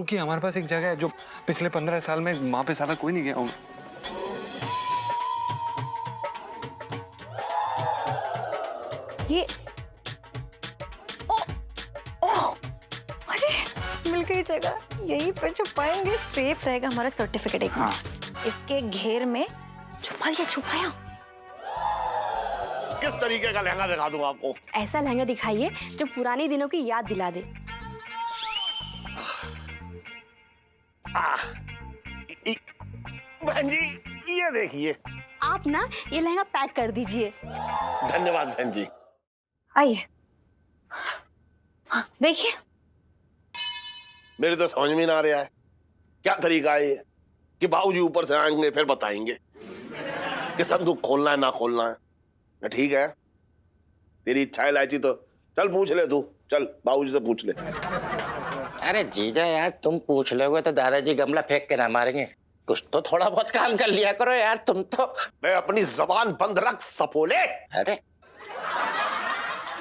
क्योंकि हमारे पास एक जगह है जो पिछले 15 साल में वहां पे साला कोई नहीं गया होगा। ये ओ, ओ, अरे मिल गई जगह, यहीं पे छुपाएंगे, सेफ रहेगा हमारा सर्टिफिकेट। एक इसके घेर में छुपा लिया, छुपाया। किस तरीके का लहंगा दिखा दूं आपको? ऐसा लहंगा दिखाइए जो पुराने दिनों की याद दिला दे। बहन जी ये देखिए। आप ना ये लहंगा पैक कर दीजिए। धन्यवाद बहन जी। आइए, देखिए। मेरे तो समझ में ना आ रहा है क्या तरीका है ये कि बाबूजी ऊपर से आएंगे फिर बताएंगे कि संदूक खोलना है ना खोलना है। ठीक है, तेरी इच्छा है इलायची, तो चल पूछ ले तू, चल बाबूजी से पूछ ले। अरे जीजा यार, तुम पूछ लोगे तो दादाजी गमला फेंक के ना मारेंगे। कुछ तो थोड़ा बहुत काम कर लिया करो यार, तुम तो। मैं अपनी जबान बंद रख सपोले। अरे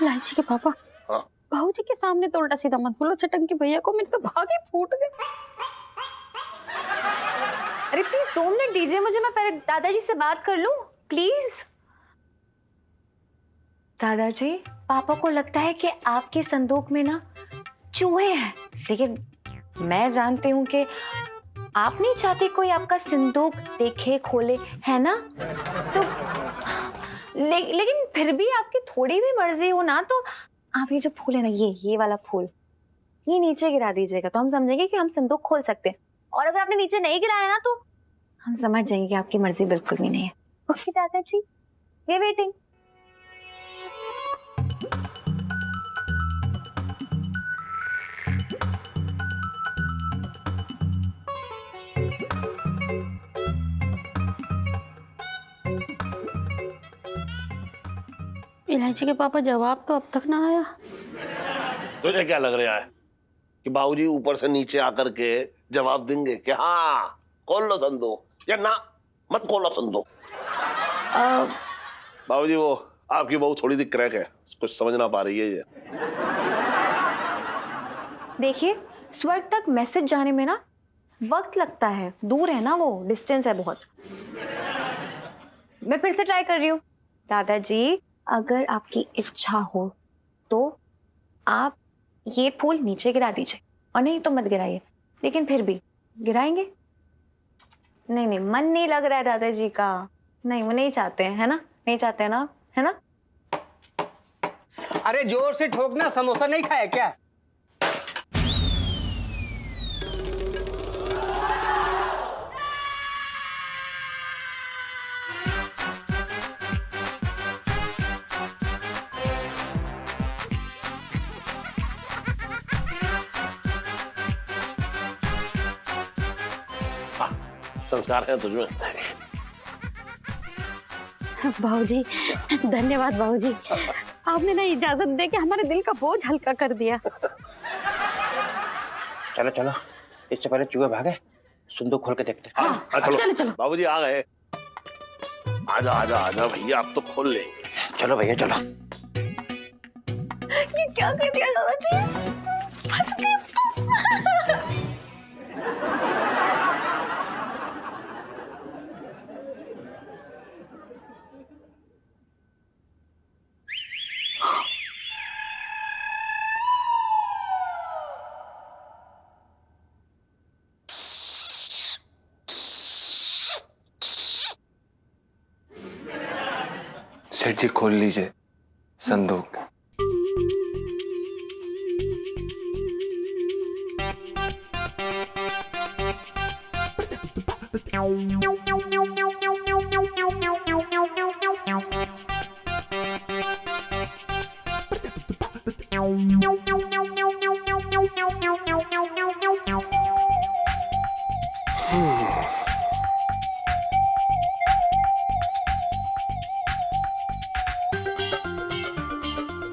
इलायची के पापा, हाँ। बाबूजी के सामने तो उल्टा सीधा मत बोलो चटंकी भैया को, मेरे तो भागे फूट गए। अरे प्लीज 2 मिनट दीजिए मुझे, मैं पहले दादाजी से बात कर लूं, प्लीज। दादाजी, पापा को लगता है कि आपके संदूक में ना चूहे हैं, लेकिन मैं जानती हूँ कि आप नहीं चाहते कोई आपका संदूक देखे, खोले, है ना? तो लेकिन फिर भी आपकी थोड़ी भी मर्जी हो ना, तो आप ये जो फूल है ना, ये वाला फूल, ये नीचे गिरा दीजिएगा, तो हम समझेंगे कि हम संदूक खोल सकते हैं। और अगर आपने नीचे नहीं गिराया ना, तो हम समझ जाएंगे कि आपकी मर्जी बिल्कुल भी नहीं है। ओके दादाजी, वी वेटिंग। इलायची के पापा, जवाब तो अब तक ना आया। तुझे क्या लग रहा है कि बाबूजी ऊपर से नीचे आकर के जवाब देंगे कि हाँ खोल लो संदूक, या ना मत खोलो संदूक? बाबूजी, वो आपकी बहू थोड़ी सी क्रैक है, कुछ समझ ना पा रही है ये। देखिए, स्वर्ग तक मैसेज जाने में ना वक्त लगता है, दूर है ना, वो डिस्टेंस है बहुत। मैं फिर से ट्राई कर रही हूँ। दादाजी, अगर आपकी इच्छा हो तो आप ये फूल नीचे गिरा दीजिए, और नहीं तो मत गिराइए। लेकिन फिर भी गिराएंगे? नहीं नहीं, मन नहीं लग रहा है दादाजी का। नहीं, वो नहीं चाहते हैं, है ना? नहीं चाहते हैं ना, है ना? अरे जोर से ठोकना, समोसा नहीं खाया क्या? संस्कार है तुझमें। बाबूजी, धन्यवाद बाबूजी, आपने ना इजाजत दे के हमारे दिल का बोझ हल्का कर दिया। चलो चलो, इससे पहले चूहे भागे, संदूक खोल के देखते। हाँ, चलो चलो चलो। बाबूजी आ गए। आजा आजा आजा भैया, अब तो खोल ले। चलो भैया चलो। ये क्या कर दिया दादाजी? फंस गए। सेठ जी, खोल लीजिए संदूक।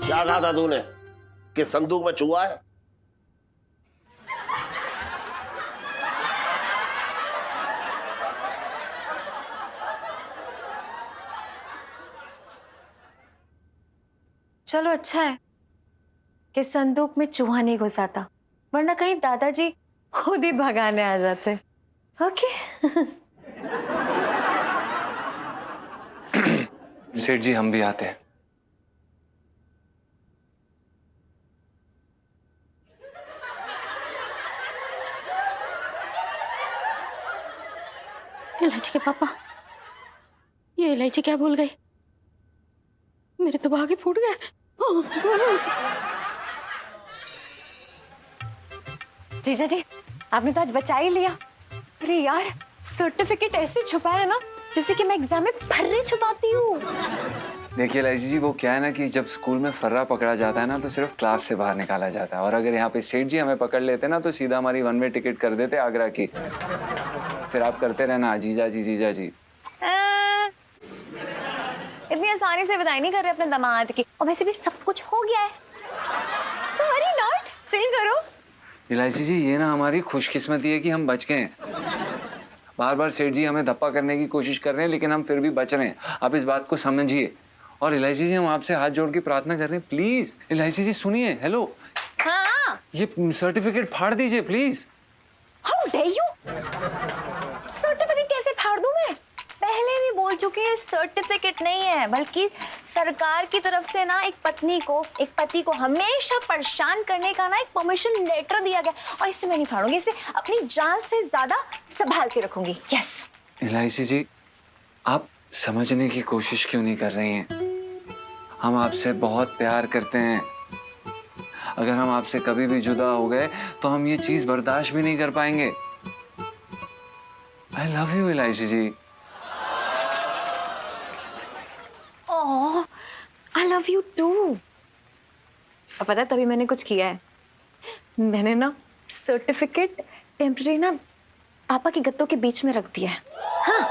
क्या कहा था तूने कि संदूक में चूहा है? चलो अच्छा है कि संदूक में चूहा नहीं घुसा था, वरना कहीं दादाजी खुद ही भगाने आ जाते। ओके। सेठ जी हम भी आते हैं। इलायची के पापा, ये इलायची क्या भूल गई? मेरे तो भागे फूट गए। जीजा जी, आपने तो आज बचा ही लिया। अरे यार, सर्टिफिकेट ऐसे छुपाया ना जैसे कि मैं एग्जाम में फर्रे छुपाती हूँ। देखिए इलायची जी, वो क्या है ना कि जब स्कूल में फर्रा पकड़ा जाता है ना तो सिर्फ क्लास से बाहर निकाला जाता है, और अगर यहाँ पे सेठ जी हमें पकड़ लेते ना तो सीधा हमारी वन वे टिकट कर देते आगरा की। फिर आप करते रहना जीजा जी जीजा जी। इतनी आसानी से विदाई नहीं कर रहे अपने दामाद की, और वैसे भी सब कुछ हो गया है। So why not? चिल करो। इलायची जी, ये ना हमारी खुशकिस्मती है कि हम बच गए हैं। बार बार सेठ जी हमें धप्पा करने की कोशिश कर रहे हैं लेकिन हम फिर भी बच रहे हैं। आप इस बात को समझिए। और इलायची जी, हम आपसे हाथ जोड़ के प्रार्थना कर रहे हैं, प्लीज। इलायची जी सुनिए, हेलो। हाँ। ये सर्टिफिकेट फाड़ दीजिए please. How dare you? Certificate कैसे फाड़ दूं मैं? पहले भी बोल चुकी है, सर्टिफिकेट नहीं है बल्कि सरकार की तरफ से ना एक पत्नी को, एक पति को हमेशा परेशान करने का ना एक परमिशन लेटर दिया गया, और इसे मैं नहीं फाड़ूंगी। इसे अपनी जान से ज्यादा संभाल के रखूंगी। यस। इलायची जी, आप समझने की कोशिश क्यों नहीं कर रही हैं? हम आपसे बहुत प्यार करते हैं। अगर हम आपसे कभी भी जुदा हो गए तो हम ये चीज बर्दाश्त भी नहीं कर पाएंगे। आई love you Elaichi ji. I love you too. और पता है तभी मैंने कुछ किया है। मैंने ना सर्टिफिकेट टेम्परेरी ना पापा के गद्दों के बीच में रख दिया है। हाँ,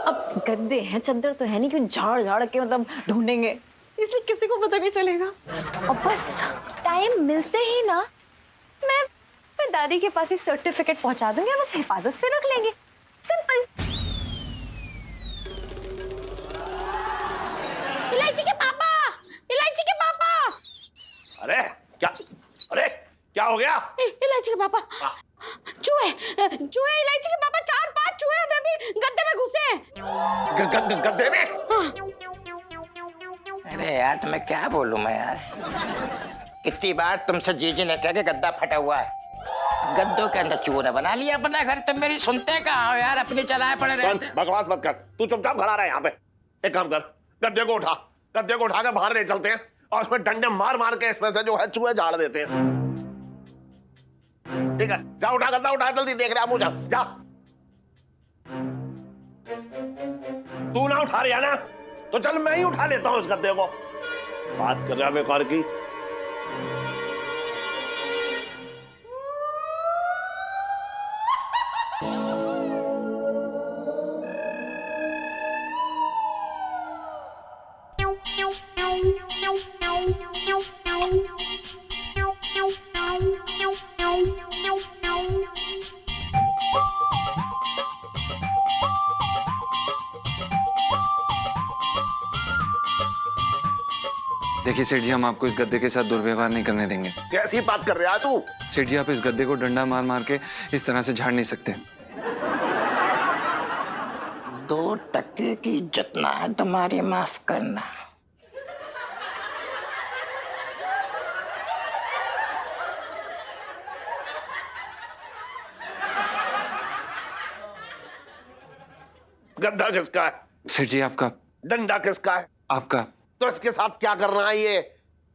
अब गद्दे हैं, चद्दर तो है नहीं कि झाड़ झाड़ के मतलब ढूंढेंगे, इसलिए किसी को पता नहीं चलेगा। और बस टाइम मिलते ही ना मैं दादी के पास ही सर्टिफिकेट पहुंचा दूंगी, और बस हिफाजत से रख लेंगे। सिंपल। इलायची के पापा, इलायची के पापा। अरे क्या, अरे क्या हो गया? इलायची के पापा, चूहे, चूहे इलायची के पापा, 4-5 चूहे अभी भी गद्दे में घुसे हैं। गद्दे में? अरे यार तुम्हें क्या बोलूं मैं यार, कितनी बार तुमसे जीजी ने कहा कि गद्दा फटा हुआ है, गद्दों के अंदर चूहे ने बना लिया अपना घर। तुम मेरी सुनते कहाँ हो यार, अपनी चलाए पड़े रहते। बकवास मत कर, तू चुपचाप खड़ा रहा यहाँ पे। एक काम कर, गद्दे को उठा, गद्दे को उठाकर बाहर ले चलते हैं और उसमें डंडे मार मार के इसमें से जो है चूहे झाड़ देते हैं। ठीक है, जा उठा, गद्दा उठा, जल्दी। देख रहा मुझे, जा। तू ना उठा रहा ना तो चल मैं ही उठा लेता हूं उस गद्दे को। बात कर रहा बेकार की। देखिए सेठ जी, हम आपको इस गद्दे के साथ दुर्व्यवहार नहीं करने देंगे। कैसी बात कर रहा है तू? सेठ जी, आप इस गद्दे को डंडा मार मार के इस तरह से झाड़ नहीं सकते। 2% की इज्जत ना है तुम्हारी, माफ करना। गद्दा किसका है? सेठ जी आपका। डंडा किसका है? आपका। तो इसके साथ क्या करना है ये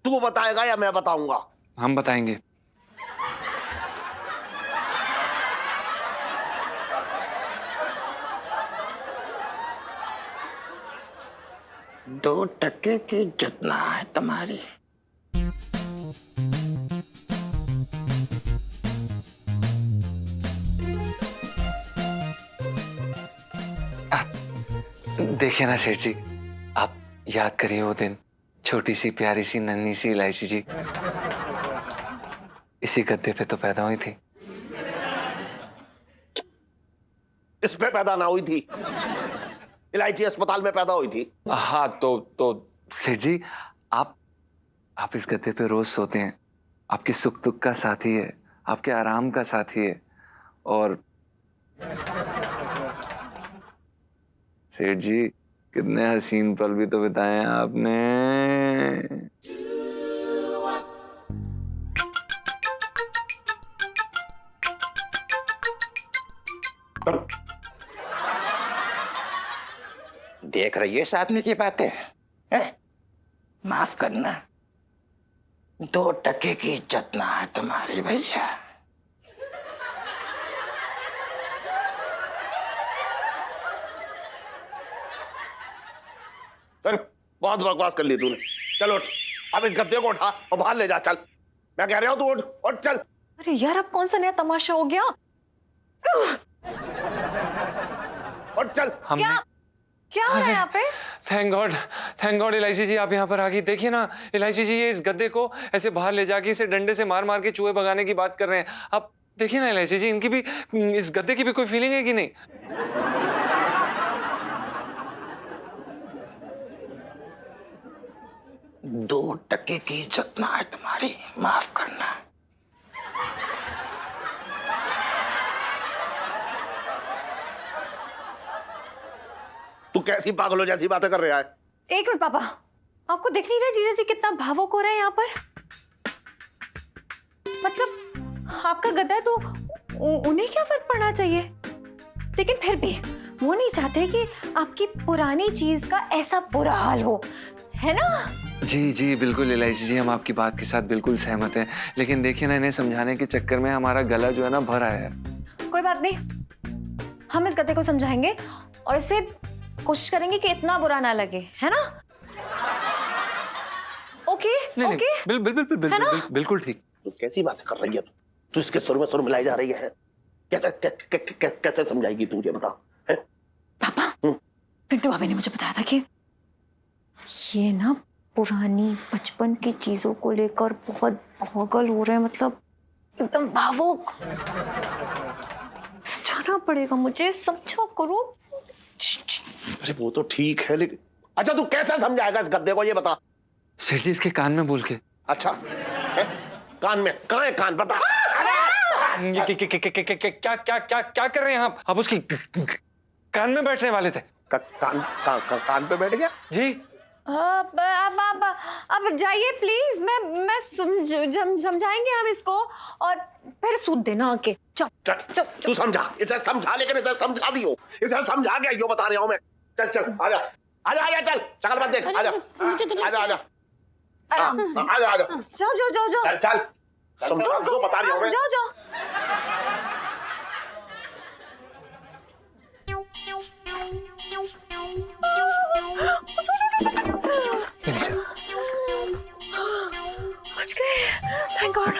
तू बताएगा या मैं बताऊंगा? हम बताएंगे। दो टके की इज्जत ना है तुम्हारी। देखिए ना सेठ जी, आप याद करिए वो दिन, छोटी सी प्यारी सी नन्ही सी इलायची जी इसी गद्दे पे तो पैदा हुई थी। इस पे पैदा ना हुई थी, इलायची अस्पताल में पैदा हुई थी। हाँ तो सेठ जी, आप इस गद्दे पे रोज सोते हैं। आपके सुख दुख का साथी है, आपके आराम का साथी है। और सेठ जी कितने हसीन पल भी तो बिताए हैं आपने। देख रही है इस आदमी की बातें हैं? माफ करना, 2 टके की इज्जत ना है तुम्हारी भैया। चल, बहुत बकवास कर ली तूने। चल उठ, अब इस गद्दे को उठा और बाहर ले जा। चल, मैं कह रहा हूँ तू उठ, उठ चल। अरे यार, अब कौन सा नया तमाशा हो गया? उठ चल। हमने क्या हो रहा है यहाँ पे? थैंक गॉड इलायची जी आप यहाँ पर आ गई। देखिए ना इलायची जी, ये इस गद्दे को ऐसे बाहर ले जाके इसे डंडे से मार मार के चूहे भगाने की बात कर रहे हैं। आप देखिए ना इलायची जी, इनकी भी, इस गद्दे की भी कोई फीलिंग है कि नहीं? दो टके की इज्जत ना है तुम्हारी, माफ करना। तू कैसी पागलों जैसी बातें कर रहा है? एक मिनट पापा, आपको दिख नहीं रहा जीजा जी कितना भावुक हो रहे हैं यहाँ पर? मतलब आपका गद्दा है तो उन्हें क्या फर्क पड़ना चाहिए, लेकिन फिर भी वो नहीं चाहते कि आपकी पुरानी चीज का ऐसा बुरा हाल हो, है ना? जी जी बिल्कुल इलायची जी, हम आपकी बात के साथ बिल्कुल सहमत हैं, लेकिन देखिए ना इन्हें समझाने के चक्कर में हमारा गला जो है ना भर आया है। कोई बात नहीं, हम इस गद्दे को समझाएंगे और इसे कोशिश करेंगे कि इतना बुरा ना लगे, है ना? ओके नहीं ओके, बिल्कुल ठीक। तू कैसी बातें कर रही है? तू इसके सुर में सुर मिलाई जा रही है। कैसे समझाएगी तू, ये बता? पापा, पिंटू भाभी ने मुझे बताया था कि ये ना पुरानी बचपन की चीजों को लेकर बहुत पागल हो रहे हैं, मतलब एकदम भावुक। समझाना पड़ेगा मुझे, समझा करो। अरे वो तो ठीक है, लेकिन अच्छा तू कैसे समझाएगा इस गद्दे को, ये बता? सेठ जी इसके कान में बोल के। अच्छा है? कान में? कहाँ है कान, बता। ये क्या कर रहे हैं आप? आप उसकी कान में बैठने वाले थे। कान पे बैठ गया जी। अब जाइए प्लीज, मैं समझाएंगे हम इसको और फिर सूद देना आके। चल तू समझा, इसे समझा, लेकिन इसे समझा दियो, इसे समझा के यो बता रहा हूँ मैं। चल आजा आजा आजा, चल शक्ल मत देख, आजा आजा आजा आजा आजा, जाओ चल समझा जो बता रही हूँ मैं। जाओ बच गए, थैंक गॉड।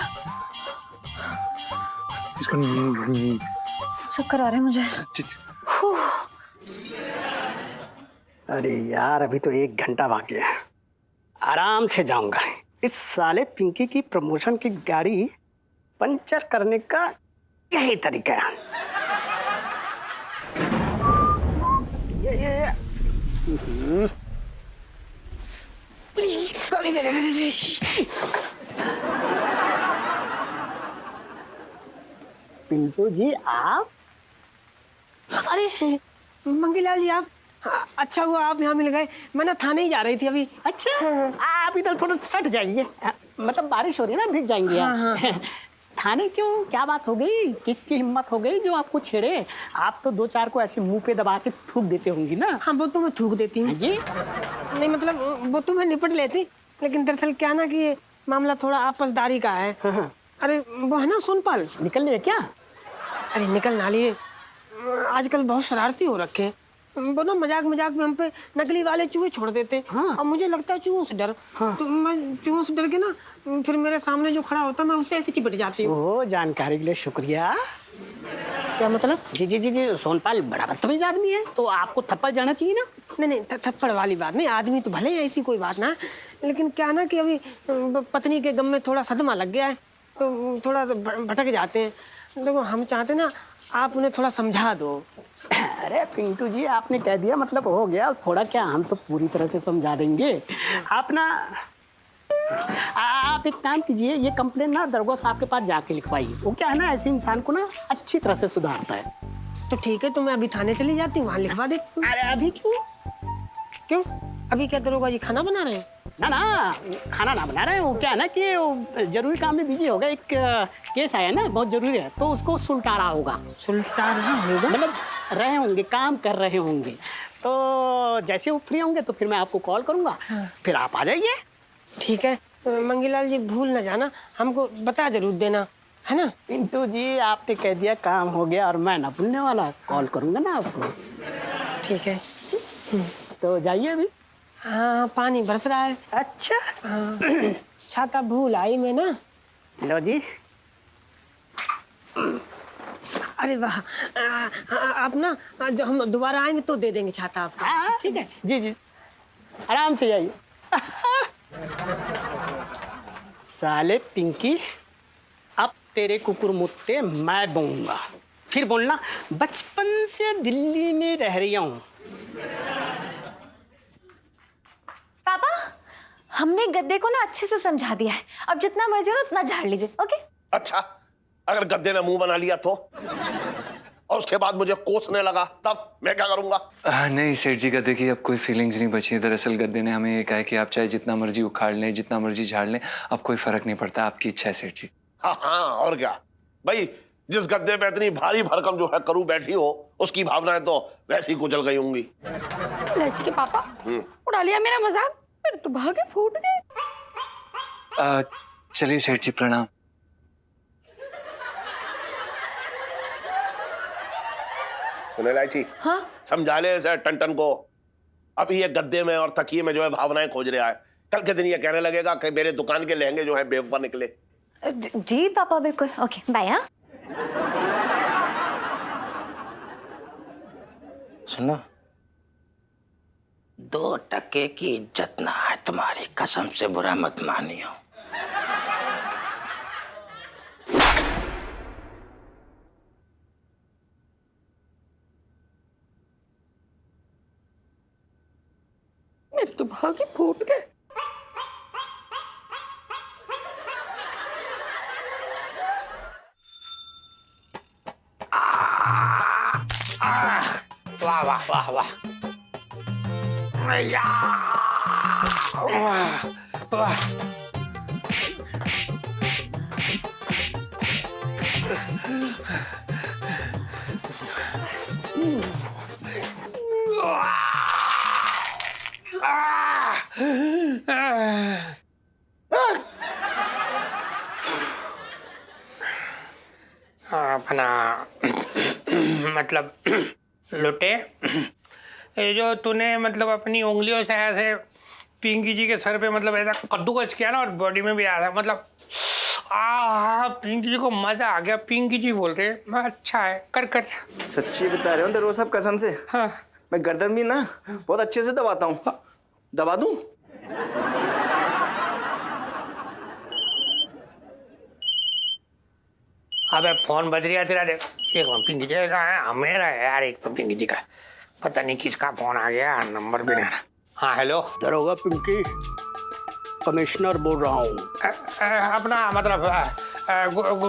चक्कर आ रहे हैं मुझे। अरे यार, अभी तो 1 घंटा बाकी है, आराम से जाऊंगा। इस साले पिंकी की प्रमोशन की गाड़ी पंचर करने का यही तरीका है। ये पिंटू जी आप? अरे मंगीलाल जी, आप अच्छा हुआ आप यहाँ मिल गए। मैं ना थाने ही जा रही थी अभी। अच्छा, आप इधर थोड़ा सट जाइए, मतलब बारिश हो रही है ना, भीग जाएंगे आप। थाने क्यों, क्या बात हो गई? किसकी हिम्मत हो गई जो आपको छेड़े? आप तो 2-4 को ऐसे मुंह पे दबा के थूक देते होंगी ना। हाँ, वो तो मैं थूक देती हूँ जी। नहीं मतलब वो तो मैं निपट लेती, लेकिन दरअसल क्या ना कि ये मामला थोड़ा आपसदारी का है। अरे वो है ना सोनपाल, निकल लिए क्या? अरे निकल ना लिए, आजकल बहुत शरारती हो रखे हैं। वो ना मजाक मजाक में हम पे नकली वाले चूहे छोड़ देते। हाँ। और मुझे लगता है चूहों से डर। हाँ। तो मैं चूहों से डर के ना फिर मेरे सामने जो खड़ा होता मैं उससे ऐसे चिपट जाती हूँ। ओ, जानकारी के लिए शुक्रिया। क्या मतलब? जी, सोनपाल बड़ा बदतमीज आदमी है, तो आपको थप्पड़ जाना चाहिए ना। नहीं, थप्पड़ वाली बात नहीं, आदमी तो भले ही, ऐसी कोई बात ना, लेकिन क्या ना कि अभी पत्नी के गम में थोड़ा सदमा लग गया है, तो थोड़ा भटक जाते हैं। देखो हम चाहते ना आप उन्हें थोड़ा समझा दो। अरे पिंटू जी, आपने कह दिया मतलब हो गया, थोड़ा क्या, हम तो पूरी तरह से समझा देंगे। आप ना आप एक काम कीजिए, ये कंप्लेन ना दरोगा साहब के पास जाके लिखवाइए। वो क्या है ना, ऐसे इंसान को ना अच्छी तरह से सुधारता है। तो ठीक है, तो मैं अभी थाने चली जाती हूँ, वहाँ लिखवा देती हूँ। अरे अभी क्यों? क्यों? अभी क्या दरोगा जी खाना बना रहे हैं? ना ना, खाना ना बना रहे हैं। वो क्या है ना कि वो जरूरी काम में बिजी होगा। एक केस आया ना, बहुत जरूरी है, तो उसको सुलटा रहा होगा। सुलटा रहा होगा? मतलब रहे होंगे, काम कर रहे होंगे। तो जैसे वो फ्री होंगे तो फिर मैं आपको कॉल करूंगा। फिर आप आ जाइए। ठीक है, मंगीलाल जी भूल न जाना, हमको बता जरूर देना, है ना? पिंटू जी, आपने कह दिया काम हो गया और मैं ना भूलने वाला, कॉल करूंगा ना आपको। ठीक है। तो जाइए अभी। हाँ, पानी बरस रहा है। अच्छा, हाँ, छाता भूल आई मैं ना। लो जी। अरे वाह, आप ना जब हम दोबारा आएंगे तो दे देंगे छाता आपको। हाँ, ठीक है? जी जी, आराम से जाइए। साले पिंकी, अब तेरे कुकुर मुत्ते मैं बोऊंगा। फिर बोलना बचपन से दिल्ली में रह रही हूँ। पापा, हमने गद्दे को ना अच्छे से समझा दिया है, अब जितना मर्जी हो उतना झाड़ लीजिए। ओके? अच्छा, अगर गद्दे ने मुंह बना लिया तो, और उसके बाद मुझे कोसने लगा, तब मैं क्या करूंगा? नहीं सेठ जी, गद्दे की अब कोई फीलिंग्स नहीं बची है। दरअसल गद्दे ने हमें ये कहा है कि आप चाहे जितना मर्जी उखाड़ लें, जितना मर्जी झाड़ लें, अब कोई फर्क नहीं पड़ता, आपकी इच्छा है सेठ जी। हाँ हाँ, और क्या भाई, जिस गद्दे पे इतनी भारी भरकम जो है करू बैठी हो, उसकी भावनाएं तो वैसी कुचल गई होंगी। इलायची के पापा, उड़ा लिया मेरा मजाक, मेरे तो भागे फूट गए। चलिए सेठ जी, प्रणाम। सुने इलायची, हाँ? समझा ले इसे टन को। अभी ये गद्दे में और तकिए में जो है भावनाएं खोज रहा है, कल के दिन ये कहने लगेगा कि मेरे दुकान के लहंगे जो है बेवफा निकले। जी पापा, बिल्कुल। Okay, bye. हाँ, सुनो, 2 टके की इज्जत ना है तुम्हारी, कसम से बुरा मत मानियो। मेरे तो भागे फूट गए। वाह वाह वाह वाह, या वाह वाह। अपना मतलब लुटे, ये जो तूने मतलब अपनी उंगलियों से ऐसे पिंकी जी के सर पे मतलब ऐसा कद्दूकस किया ना, और बॉडी में भी आया, मतलब पिंकी जी को मजा आ गया। पिंकी जी बोल रहे मैं अच्छा है, कर कर। सच्ची बता रहे हो दरोगा साहब, कसम से। हाँ। मैं गर्दन भी ना बहुत अच्छे से दबाता हूँ। दबा दूं? अबे फोन बज रहा तेरा, देख एक मिनट। पिंकी जी का है, मेरा है यार, एक तो पिंकी जी का, पता नहीं किसका फोन आ गया, नंबर भी नहीं। हाँ हेलो, दरोगा पिंकी, कमिश्नर बोल रहा हूँ। अपना मतलब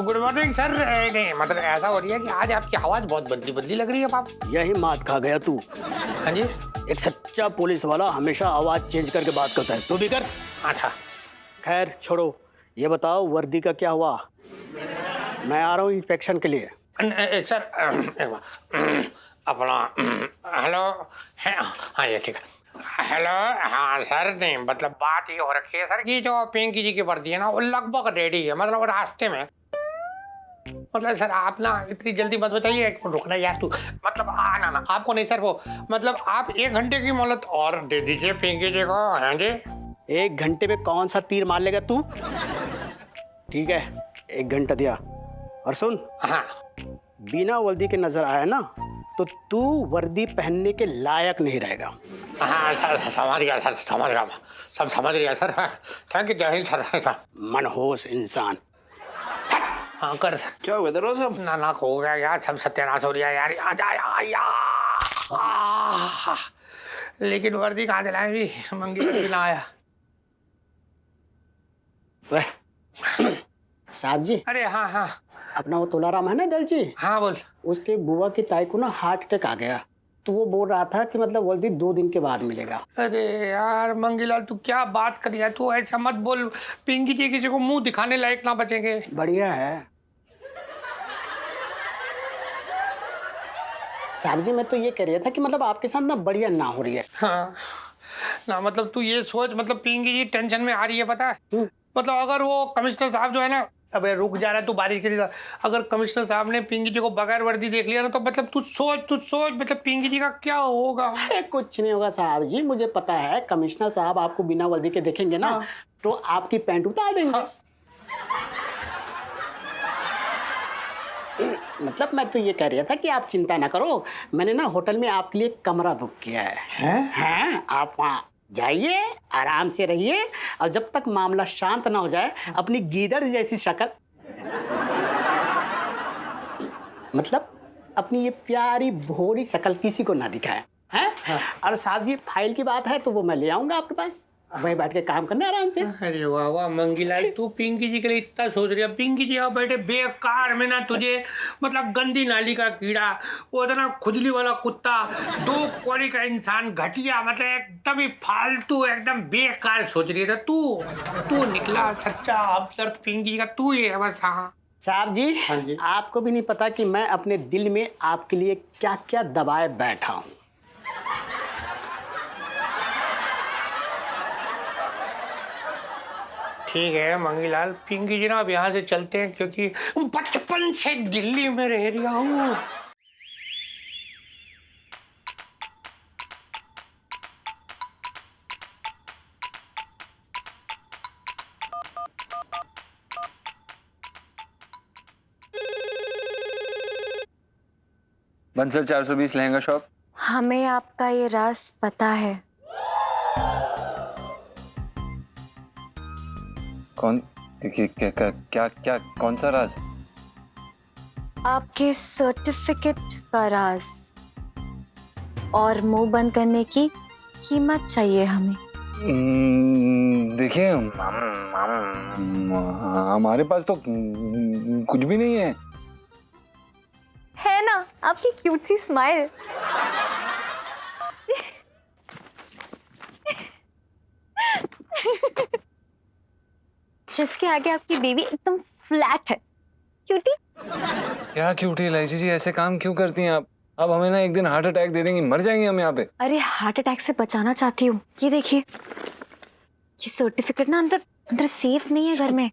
गुड मॉर्निंग सर। नहीं मतलब ऐसा हो रही है कि आज आपकी आवाज बहुत बदली बदली लग रही है पाप। यही मात खा गया तू। हाँ जी, एक सच्चा पुलिस वाला हमेशा आवाज चेंज करके बात करता है, तू भी कर। अच्छा खैर छोड़ो, ये बताओ वर्दी का क्या हुआ? मैं आ रहा हूँ इंस्पेक्शन के लिए। सर अपना हेलो, हाँ ये ठीक है। हेलो, हाँ सर, नहीं मतलब बात ये हो रखी है सर कि जो पिंकी जी की वर्दी है ना, वो लगभग रेडी है, मतलब वो रास्ते में। मतलब सर आप ना इतनी जल्दी मत बताइए, एक मिनट रुकना यार तू, मतलब आना ना, आपको नहीं सर, वो मतलब आप 1 घंटे की मोहलत और दे दीजिए पिंकी जी को। हाँ जी, 1 घंटे में कौन सा तीर मार लेगा तू? ठीक है, 1 घंटा दिया। और सुन, हाँ बिना वर्दी के नजर आया ना तो तू वर्दी पहनने के लायक नहीं रहेगा। हाँ सर, समझ गया सर, समझ गया, सब समझ गया सर। थैंक यू, जय हिंद सर। मनहोश इंसान। हाँ कर। क्या हुआ दरोगा साहब? ना हो गया यार, सब सत्यानाश हो रहा है यार। आ जा यार। लेकिन वर्दी कहाँ दिलाए भी, मंगी भी ना आया। साहब जी, अरे हाँ हाँ अपना वो तुलाराम है ना दल जी, हाँ बोल। उसके बुआ की ताई को ना हार्ट अटैक आ गया, तो वो बोल रहा था कि मतलब वर्दी 2 दिन के बाद मिलेगा। अरे यार मंगीलाल तू क्या बात कर रहा है, तू ऐसा मत बोल। पिंकी जी किसी को मुंह दिखाने लायक ना बचेंगे। बढ़िया है साहब जी, मैं तो ये कह रहा था कि मतलब आपके साथ ना बढ़िया ना हो रही है। हाँ ना, मतलब तू ये सोच, मतलब पिंकी जी टेंशन में आ रही है, पता है। मतलब अगर वो कमिश्नर साहब जो है ना, अबे रुक जा रहा है तू बारिश के लिए, अगर कमिश्नर साहब ने पिंकी जी को बगैर वर्दी देख लिया ना, तो मतलब तू सोच मतलब पिंकी जी का क्या होगा। अरे कुछ नहीं होगा साहब जी, मुझे पता है कमिश्नर साहब आपको बिना वर्दी के देखेंगे ना, हाँ। तो आपकी पैंट उतार देंगे। हाँ। मतलब मैं तो ये कह रहा था कि आप चिंता ना करो, मैंने ना होटल में आपके लिए कमरा बुक किया है। हैं? आप वहाँ जाइए, आराम से रहिए, और जब तक मामला शांत ना हो जाए अपनी गीदड़ जैसी शक्ल, मतलब अपनी ये प्यारी भोली शक्ल किसी को ना दिखाए हैं। और साहब जी फाइल की बात है तो वो मैं ले आऊंगा आपके पास, वहीं बैठ के काम करना आराम से। अरे वाह वाह मंगीलाल, तू पिंकी जी के लिए इतना सोच रही है। पिंकी जी यहाँ बैठे बेकार में ना तुझे, मतलब गंदी नाली का कीड़ा, वो था ना खुजली वाला कुत्ता, 2 कौड़ी का इंसान, घटिया, मतलब एकदम ही फालतू, एकदम बेकार सोच रही है। तू निकला सच्चा अफसर पिंकी जी का, तू ही है बस। हाँ साहब जी, हाँ जी। आपको भी नहीं पता कि मैं अपने दिल में आपके लिए क्या क्या दबाए बैठा हूँ। ठीक है मंगीलाल, पिंकी जी ना अब यहाँ से चलते हैं, क्योंकि बचपन से दिल्ली में रह रहा हूँ। बंसल 420 लहंगा शॉप। हमें आपका ये राज पता है। कौन क्या कौन सा राज? आपके सर्टिफिकेट का राज, और मुंह बंद करने की कीमत चाहिए हमें। देखिए हमारे पास तो कुछ भी नहीं है ना आपकी क्यूट सी स्माइल। जिसके आगे आपकी बेबी एकदम फ्लैट है। क्यूटी। क्या क्यूटी एलआईसी जी, ऐसे काम क्यों करती हैं आप? अब हमें ना एक दिन हार्ट अटैक दे देंगी, मर जाएंगे हम यहाँ पे। अरे हार्ट अटैक से बचाना चाहती हूँ। ये देखिए, ये सर्टिफिकेट ना अंदर सेफ नहीं है घर में,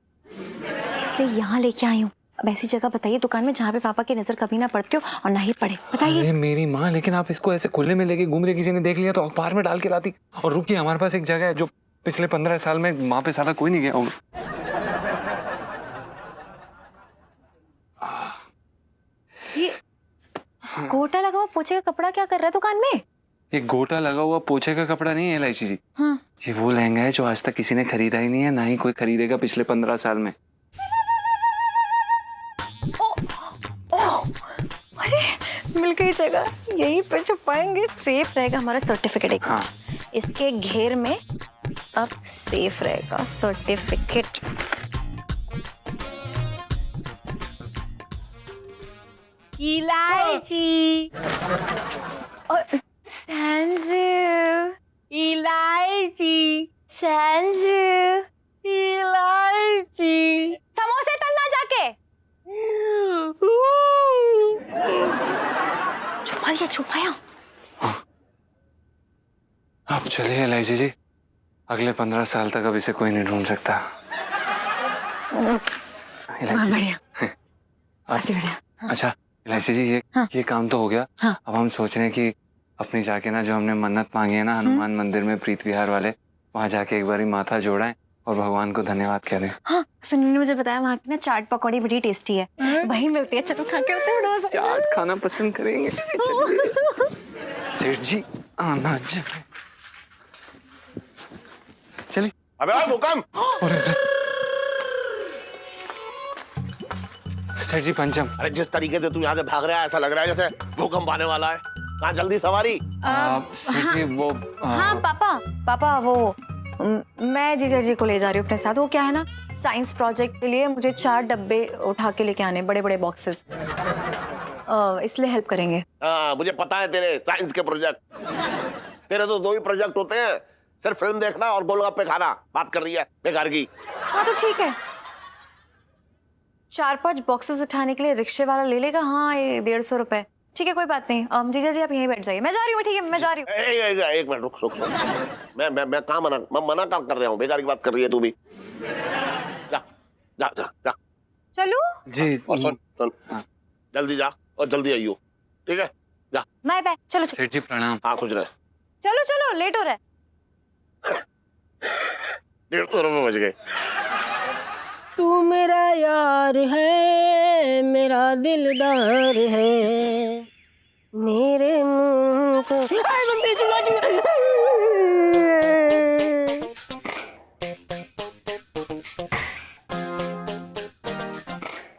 इसलिए यहाँ लेके आई हूँ। अब ऐसी जगह बताइए दुकान में जहाँ पे पापा की नजर कभी ना पड़ती हो और ना ही पड़े, बताइए। अरे मेरी माँ, लेकिन आप इसको ऐसे खुले में लेके घूम रहे, किसी ने देख लिया तो अखबार में डाल के लाती। और रुकिए, हमारे पास एक जगह है जो पिछले 15 साल में वहां पे साला कोई नहीं गया होगा। ये गोटा लगा हुआ पोछे का कपड़ा क्या कर रहा है दुकान में? ये गोटा लगा हुआ पोछे का कपड़ा नहीं है एलआईसी जी। हाँ। ये वो लहंगा है जो आज तक किसी ने खरीदा ही नहीं है, ना ही कोई खरीदेगा पिछले 15 साल में। अरे मिल गई जगह, यहीं पे छुपाएंगे, सेफ रहेगा हमारा सर्टिफिकेट। हाँ। इसके घेर में अब सेफ रहेगा सर्टिफिकेट। इलायची, संजू, इलायची, संजू, इलायची। समोसे तलना जाके। छुपाया। अब चलिए एलआईसी जी, अगले 15 साल तक अब इसे कोई नहीं ढूंढ सकता। बढ़िया। अच्छा एलआईसी जी, ये काम तो हो गया। हाँ। अब हम सोच रहे हैं कि अपनी जाके ना जो हमने मन्नत मांगी है ना हनुमान मंदिर में प्रीत विहार वाले, वहां जाके एक बारी माथा जोड़ाएं और भगवान को धन्यवाद कह दें। हाँ, सुनील ने मुझे बताया वहाँ की ना चाट पकौड़ी बड़ी टेस्टी है, वहीं मिलती है। चलो खा के आते हैं। बड़ा मजा। चाट खाना पसंद करेंगे। सेठ जी आना चाहिए। चलिए। अबे यार मुकम। सेठ जी पंचम। अरे जिस तरीके से तू यहाँ से भाग रहा है ऐसा लग रहा है जैसे भूकंप आने वाला है। कहाँ जल्दी सवारी। सेठ जी वो हाँ पापा वो मैं जीजा जी को ले जा रही हूँ अपने साथ। वो क्या है ना, साइंस प्रोजेक्ट के लिए मुझे 4 डब्बे उठा के लेके आने, बड़े बड़े बॉक्सेस, इसलिए हेल्प करेंगे। हाँ, मुझे पता है तेरे साइंस के प्रोजेक्ट। तेरे तो 2 ही प्रोजेक्ट होते हैं, सिर्फ फिल्म देखना और गोलगप्पे खाना। बात कर रही है बेकार की। हाँ तो ठीक है, 4-5 बॉक्सेस उठाने के लिए रिक्शे वाला ले लेगा। हाँ, ये 150 रुपए। ठीक है, कोई बात नहीं। जीजा जी आप यहीं बैठ जाइए, मैं जा रही हूँ। ठीक है, मैं जा रही हूँ। एक मिनट रुक। मैं कहाँ मना कर रहा हूँ? बेकार की बात कर रही है तू भी। जा जा जा जा। चलू? जी। और सुन हाँ। जल्दी जा और जल्दी आइयो, ठीक है? जा। Bye bye. चलो चलो सेठ जी प्रणाम। हाँ, खुश रहे। चलो चलो, लेट हो रहा है। 150 रुपए बच गए। तू मेरा यार है, मेरा दिलदार है, मेरे मुंह को आय बंदे चुरा।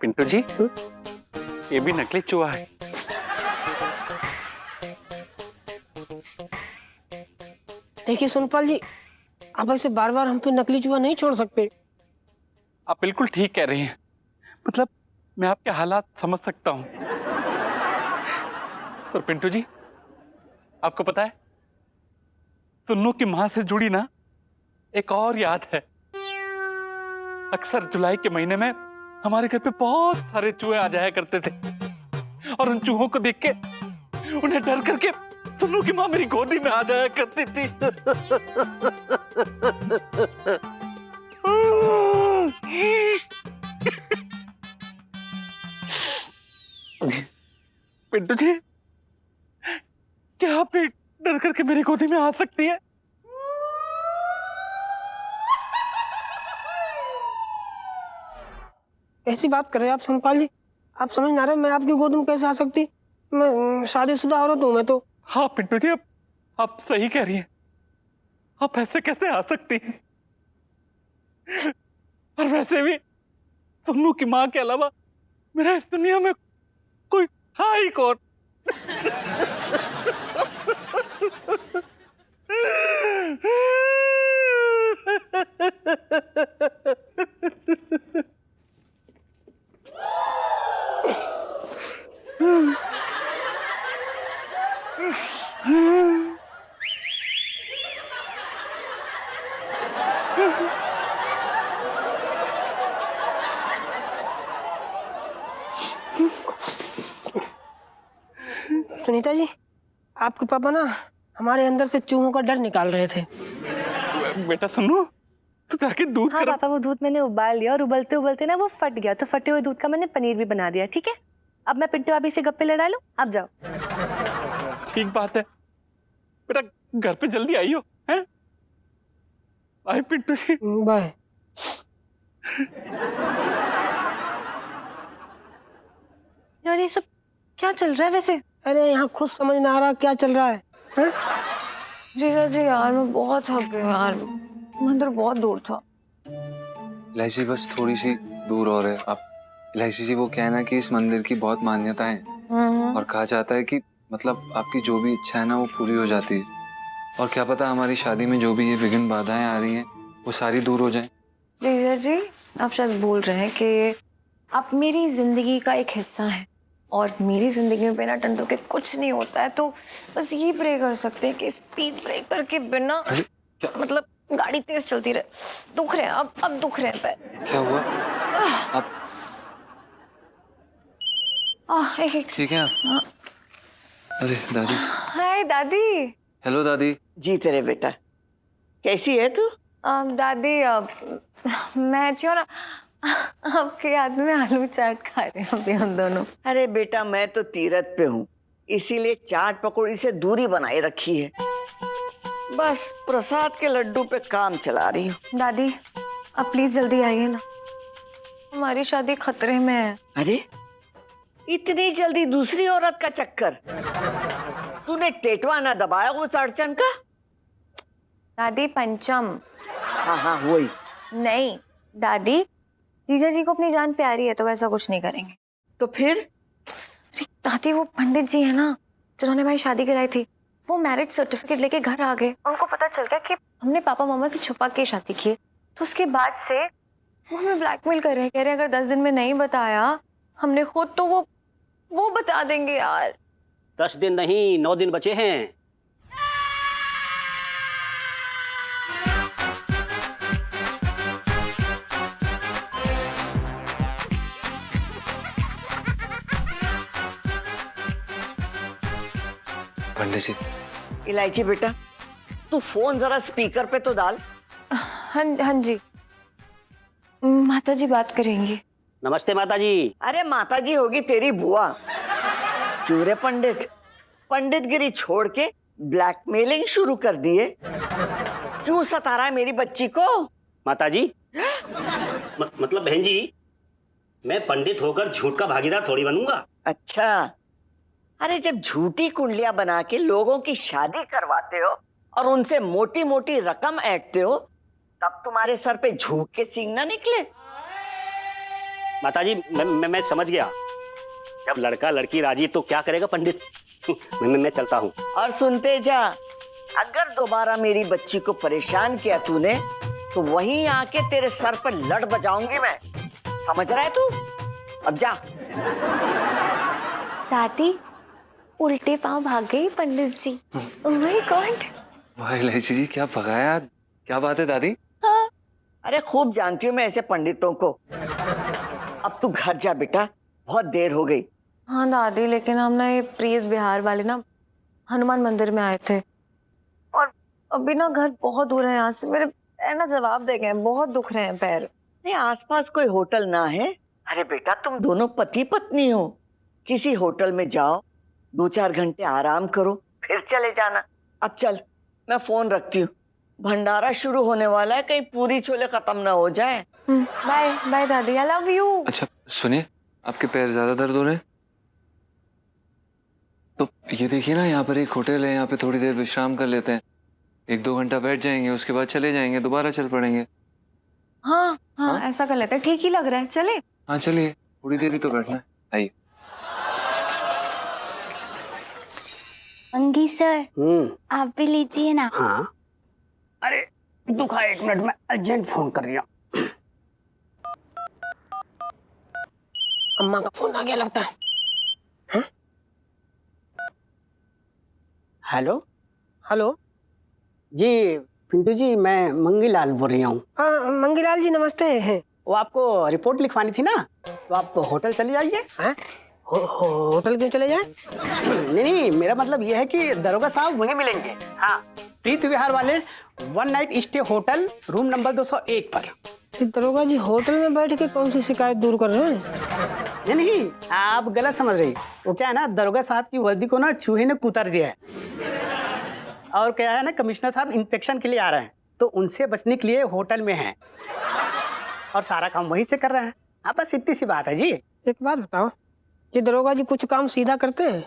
पिंटू जी, ये भी नकली चूहा है। देखिए सोनपाल जी, आप ऐसे बार बार हम पे नकली चूहा नहीं छोड़ सकते। आप बिल्कुल ठीक कह रही हैं। मतलब मैं आपके हालात समझ सकता हूं। पर पिंटू जी, आपको पता है, तुन्नू की मां से जुड़ी ना एक और याद है। अक्सर जुलाई के महीने में हमारे घर पे बहुत सारे चूहे आ जाया करते थे, और उन चूहों को देख के उन्हें डर करके तुन्नू की मां मेरी गोदी में आ जाया करती थी। पिंटू जी, क्या आप भी डर करके मेरी गोदी में आ सकती है? ऐसी बात कर रहे हैं आप सोनपाल जी? आप समझ ना रहे, मैं आपकी गोद में कैसे आ सकती? मैं शादीशुदा औरत हूँ मैं तो। हाँ पिंटू जी, आप सही कह रही हैं। आप ऐसे कैसे आ सकती हैं? और वैसे भी तुन्नू की माँ के अलावा मेरा इस दुनिया में कोई था ही कौन? सुनीता जी, आपके पापा ना हमारे अंदर से चूहों का डर निकाल रहे थे। बेटा सुनो, तू जाके दूध हाँ गर्म। पापा, वो दूध मैंने उबाल लिया और उबलते उबलते ना वो फट गया, तो फटे हुए दूध का मैंने पनीर भी बना दिया। ठीक है, अब मैं पिंटू अभी से गप्पे लड़ा लूं, आप जाओ। ठीक बात है बेटा, घर पे जल्दी आइयो, हैं? आए पिंटू जी। बाय। यार ये सब क्या चल रहा है वैसे? अरे यहाँ खुद समझ ना आ रहा क्या चल रहा है, हैं? जीजा जी यार, मैं बहुत थक गई यार, मंदिर बहुत दूर था। इलायची बस थोड़ी सी दूर और है। आप इलायची जी, वो क्या है ना कि इस मंदिर की बहुत मान्यता है, और कहा जाता है कि मतलब आपकी जो भी इच्छा है ना वो पूरी हो जाती है। और क्या पता हमारी शादी में जो भी ये विघ्न बाधाएं आ रही हैं वो सारी दूर हो जाएं। जीजा जी, आप शायद भूल रहे हैं कि आप मेरी जिंदगी का एक हिस्सा हैं, और मेरी जिंदगी में बिना टंटू के कुछ नहीं होता है। तो बस ये प्रे कर सकते हैं कि स्पीड ब्रेकर के बिना मतलब गाड़ी तेज चलती रहे। दुख रहे हैं अब दुख रहे हैं पैर। क्या हुआ? आप एक एक ठीक है आप? अरे दादी। हाय दादी। हेलो दादी। जी तेरे बेटा, कैसी है तू? दादी, मैं जो ना आपके याद में आलू चाट खा रहे हैं अभी हम दोनों। अरे बेटा, मैं तो तीरथ पे हूँ, इसीलिए चाट पकौड़ी से दूरी बनाए रखी है। बस प्रसाद के लड्डू पे काम चला रही हूँ। दादी, अब प्लीज जल्दी आइए ना, हमारी शादी खतरे में है। अरे इतनी जल्दी दूसरी औरत का चक्कर? तूने टेटवा ना दबाया उस अड़चन का? दादी पंचम। हाँ वही। नहीं दादी, जीजा जी को अपनी जान प्यारी है तो वैसा कुछ नहीं करेंगे। तो फिर? दादी, वो पंडित जी है ना जिन्होंने भाई शादी कराई थी, वो मैरिज सर्टिफिकेट लेके घर आ गए। उनको पता चल गया कि हमने पापा मामा से छुपा के शादी की है। तो उसके बाद से वो हमें ब्लैकमेल कर रहे हैं, कह रहे हैं अगर 10 दिन में नहीं बताया हमने खुद तो वो बता देंगे यार। 10 दिन नहीं 9 दिन बचे हैं। पंडित जी। इलायची बेटा, तू फोन जरा स्पीकर पे तो डाल। हाँ जी, माता जी बात करेंगी। नमस्ते माता जी। अरे माता जी होगी तेरी बुआ। क्यों रे पंडित, पंडितगिरी छोड़ के ब्लैकमेलिंग शुरू कर दिए? क्यों सता रहा है मेरी बच्ची को? माता जी मतलब बहन जी, मैं पंडित होकर झूठ का भागीदार थोड़ी बनूंगा। अच्छा, अरे जब झूठी कुंडलियां बना के लोगों की शादी करवाते हो और उनसे मोटी मोटी रकम ऐंठते हो, तब तुम्हारे सर पे झूठ के सींग ना निकले? माता जी मैं समझ गया। जब लड़का लड़की राजी तो क्या करेगा पंडित। मैं चलता हूँ। और सुनते जा, अगर दोबारा मेरी बच्ची को परेशान किया तूने तो वहीं आके तेरे सर पर लड़ बजाऊंगी मैं। समझ रहा है तू? अब जा। दादी उल्टे पांव भाग गई पंडित जी। Oh my God. वाह इलायची जी, क्या भगाया, क्या बात है दादी? हाँ। अरे खूब जानती हूँ मैं ऐसे पंडितों को। अब तू घर जा बेटा, बहुत देर हो गई। हाँ दादी, लेकिन हम ना ये प्रीत बिहार वाले ना हनुमान मंदिर में आए थे और अभी ना घर बहुत दूर है यहाँ से। मेरे पैर ना जवाब दे गए, बहुत दुख रहे हैं पैर। नहीं, आसपास कोई होटल ना है? अरे बेटा, तुम दोनों पति पत्नी हो, किसी होटल में जाओ, 2-4 घंटे आराम करो, फिर चले जाना। अब चल, मैं फोन रखती हूँ, भंडारा शुरू होने वाला है, कहीं पूरी छोले खत्म ना हो जाए। बाय बाय दादी, आई लव यू। अच्छा सुनिए, आपके पैर ज्यादा दर्द हो रहे हैं तो ये देखिए ना, यहाँ पर एक होटल है, यहाँ पे थोड़ी देर विश्राम कर लेते हैं। 1-2 घंटा बैठ जाएंगे, उसके बाद चले जाएंगे, दोबारा चल पड़ेंगे। हाँ, ऐसा कर लेते हैं, ठीक ही लग रहा है, चले। हाँ चलिए, थोड़ी देर ही तो बैठना है, आइए। अंगी सर, आप भी लीजिए ना। हाँ। अरे दुखा, 1 मिनट में अर्जेंट फोन कर रही हूँ। अम्मा का फोन आ गया लगता है। हाँ? हेलो हेलो जी, पिंटू जी, मैं मंगीलाल बोल रही हूँ। हाँ मंगीलाल जी नमस्ते। हैं वो आपको रिपोर्ट लिखवानी थी ना, तो आप होटल चले जाइए। हाँ? होटल क्यों चले जाए? नहीं, मेरा मतलब ये है कि दरोगा साहब वहीं मिलेंगे। हाँ, प्रीत विहार वाले 1 night stay hotel, room number 201 पर। दरोगा जी होटल में बैठ के कौन सी शिकायत दूर कर रहे हैं? नहीं, आप गलत समझ रही। वो क्या है ना, दरोगा साहब की वर्दी को ना चूहे ने कुतर दिया है। और क्या है ना, कमिश्नर साहब इंस्पेक्शन के लिए आ रहे हैं, तो उनसे बचने के लिए होटल में हैं और सारा काम वहीं से कर रहे हैं। हाँ, बस इतनी सी बात है जी। एक बात बताओ, ये दरोगा जी कुछ काम सीधा करते हैं?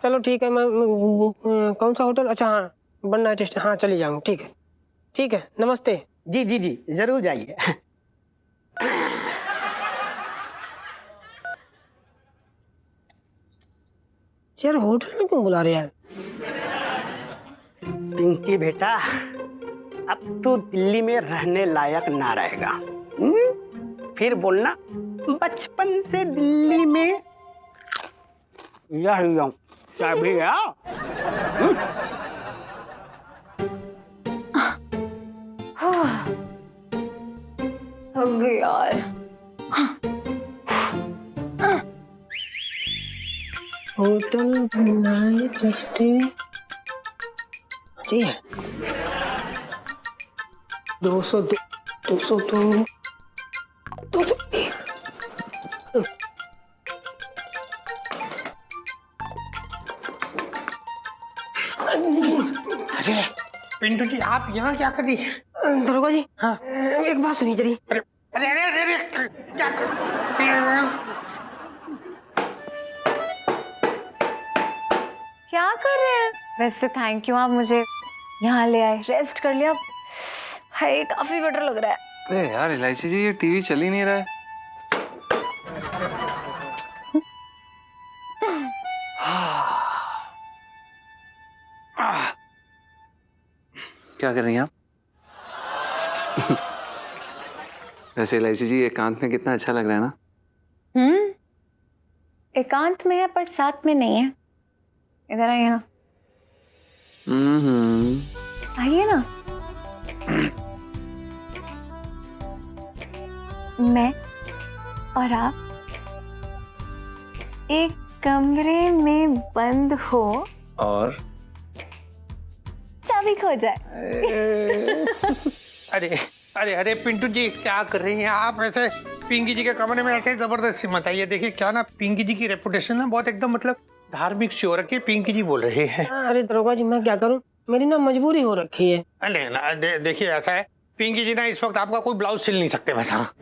चलो ठीक है, मैं कौन सा होटल? अच्छा हाँ, 1 नाइट स्टे। हाँ चली जाऊँगी, ठीक है, ठीक है, नमस्ते। जी जी जी, जरूर जाइए। यार होटल में क्यों बुला रहे हैं? पिंकी बेटा, अब तू दिल्ली में रहने लायक ना रहेगा। फिर बोलना बचपन से दिल्ली में यही हूँ, क्या भी है? हो गई यार। होटल 1 नाइट स्टे जी है। 202 202 201। अरे पिंटू जी, आप यहाँ क्या कर रही है? दरोगा जी, हाँ, एक बात सुनिए जरी। अरे अरे अरे अरे, अरे क्या क्या कर रहे हैं? वैसे थैंक यू, आप मुझे यहाँ ले आए, रेस्ट कर लिया। हाय, काफी बेटर लग रहा है। अरे यार इलायची जी, ये टीवी चल ही नहीं रहा है। क्या कर रही हैं आप? वैसे इलायची जी एकांत में कितना अच्छा लग रहा है ना? एकांत में है पर साथ में नहीं है। इधर आइए ना। आइए ना। मैं और आप एक कमरे में बंद हो और चाबी खो जाए। अरे अरे अरे पिंटू जी क्या कर रही हैं आप? ऐसे पिंकी जी के कमरे में ऐसे जबरदस्ती मत आइए। देखिए क्या ना, पिंकी जी की रेपुटेशन ना बहुत एकदम मतलब धार्मिक सी हो रखी है। पिंकी जी बोल रही है। अरे दरोगा जी मैं क्या करूं, मेरी ना मजबूरी हो रखी है। अरे ना देखिए ऐसा है, पिंकी जी ना इस वक्त आपका कोई ब्लाउज सिल नहीं सकते बस। हाँ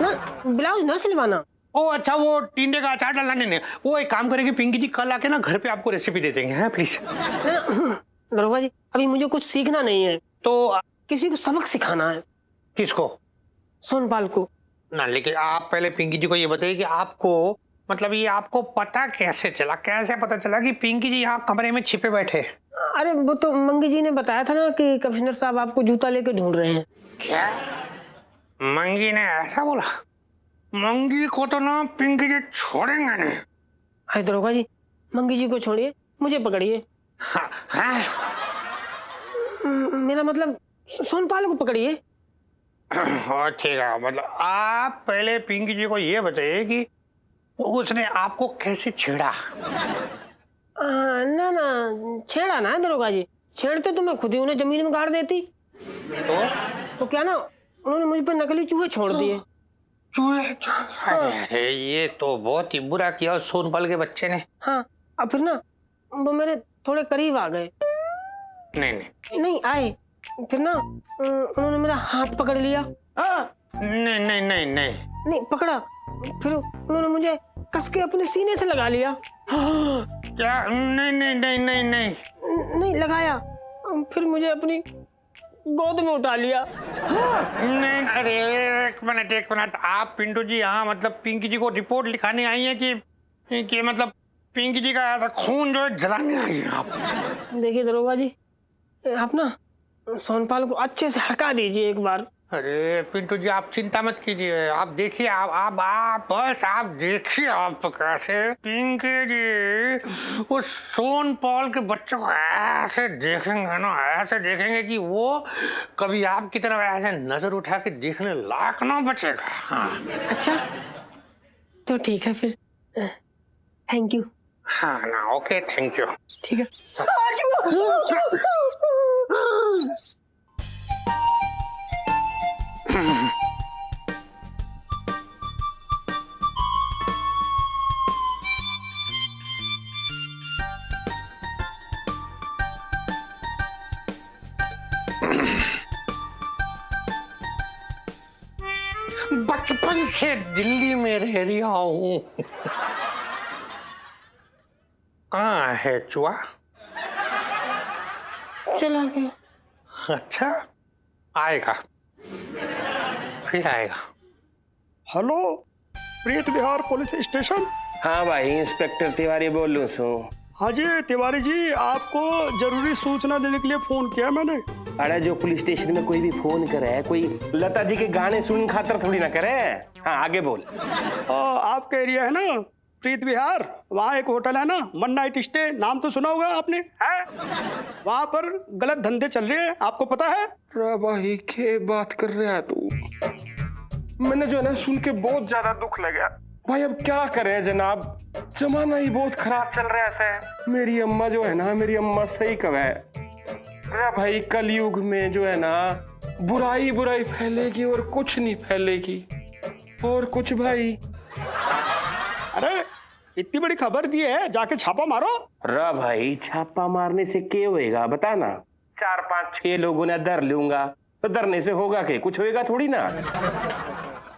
ना ब्लाउज ना सिलवाना। ओ अच्छा, वो टिंडे का अचार डालना नहीं, वो एक काम करेगी पिंकी जी, कल आके ना घर पे आपको रेसिपी दे देंगे। हैं प्लीज। दरोगा जी अभी मुझे कुछ सीखना नहीं है, तो किसी को सबक सिखाना है। किसको? सोनपाल को। ना लेकिन आप पहले पिंकी जी को ये बताइए कि आपको मतलब ये आपको पता कैसे चला, कैसे पता चला कि पिंकी जी यहाँ कमरे में छिपे बैठे? अरे वो तो मंगी जी ने बताया था ना कि कमिश्नर साहब आपको जूता लेके ढूंढ रहे हैं। क्या मंगी ने ऐसा बोला? मंगी को तो ना पिंकी जी छोड़ेंगे नहीं। अरे दरोगा जी मंगी जी को छोड़िए, मुझे पकड़िए। हाँ? मेरा मतलब सोनपाल को पकड़िए। ठीक है, मतलब आप पहले पिंकी जी को ये बताइए कि उसने आपको कैसे छेड़ा? ना ना छेड़ा ना दरोगा जी, छेड़ते तो मैं खुद ही उन्हें जमीन में गाड़ देती। तो क्या ना उन्होंने मुझ पर नकली चूहे छोड़ दिए। चूहे? अरे ये तो बहुत ही बुरा किया सोनपाल के बच्चे ने। हाँ अब फिर ना वो मेरे थोड़े करीब आ गए। नहीं आए, फिर ना उन्होंने मेरा हाथ पकड़ लिया। नहीं पकड़ा, फिर उन्होंने मुझे कस के अपने सीने से लगा लिया। क्या? नहीं लगाया, फिर मुझे अपनी गोद में उठा लिया। नहीं, अरे एक मिनट, आप पिंटू जी यहाँ मतलब पिंकी जी को रिपोर्ट लिखाने आई है कि मतलब पिंकी जी का ऐसा खून जो है जलाने आई है आप? देखिए दरोगा जी आप ना सोनपाल को अच्छे से हटा दीजिए एक बार। अरे पिंटू जी आप चिंता मत कीजिए, आप देखिए, आप देखिए आप कैसे पिंकी जी उस सोनपाल के बच्चों को ऐसे देखेंगे ना, ऐसे देखेंगे कि वो कभी आपकी तरफ ऐसे नजर उठा के देखने लायक ना बचेगा। हाँ अच्छा तो ठीक है फिर, थैंक यू। हाँ ना ओके थैंक यू। ठीक है। बचपन से दिल्ली में रह रहा हूँ। कहाँ है चुआ? चला गया। अच्छा आएगा, फिर आएगा। हेलो प्रीत विहार पुलिस स्टेशन। हाँ भाई इंस्पेक्टर तिवारी बोल रहा हूँ। हाँ जी तिवारी जी, आपको जरूरी सूचना देने के लिए फोन किया मैंने। अरे जो पुलिस स्टेशन में कोई भी फोन करे, कोई लता जी के गाने सुन खातर थोड़ी ना करे। हाँ आगे बोल। आपका एरिया है ना प्रीत विहार, वहाँ एक होटल है ना वन नाइट स्टे, नाम तो सुना होगा आपने? है वहाँ पर गलत धंधे चल रहे हैं, आपको पता है? भाई के बात कर रहा है तू? मैंने जो है ना सुन के बहुत ज्यादा दुख लगा भाई। अब क्या करें जनाब, जमाना ही बहुत खराब चल रहा है। मेरी अम्मा जो है ना, मेरी अम्मा सही कहे अरे भाई कलयुग में जो है ना बुराई फैलेगी और कुछ नहीं फैलेगी और कुछ भाई। अरे इतनी बड़ी खबर दी है, जाके छापा मारो। रा भाई छापा मारने से क्या होएगा बता ना? 4-5-6 लोगों ने डर लूंगा तो डरने से होगा क्या? कुछ होएगा थोड़ी ना।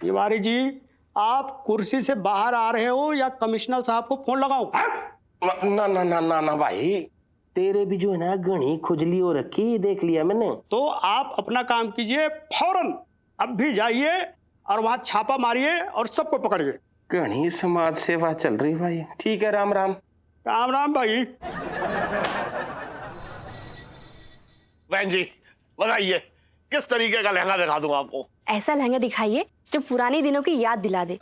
तिवारी जी आप कुर्सी से बाहर आ रहे हो या कमिश्नर साहब को फोन लगाऊं? ना भाई, तेरे भी जो है ना घनी खुजली हो रखी, देख लिया मैंने। तो आप अपना काम कीजिए, फौरन अब भी जाइए और वहां छापा मारिए और सबको पकड़िए। घनी समाज सेवा चल रही भाई। ठीक है, राम राम। राम राम भाई। बहन जी बताइए किस तरीके का लहंगा दिखा दूं आपको? ऐसा लहंगा दिखाइए जो पुराने दिनों की याद दिला दे।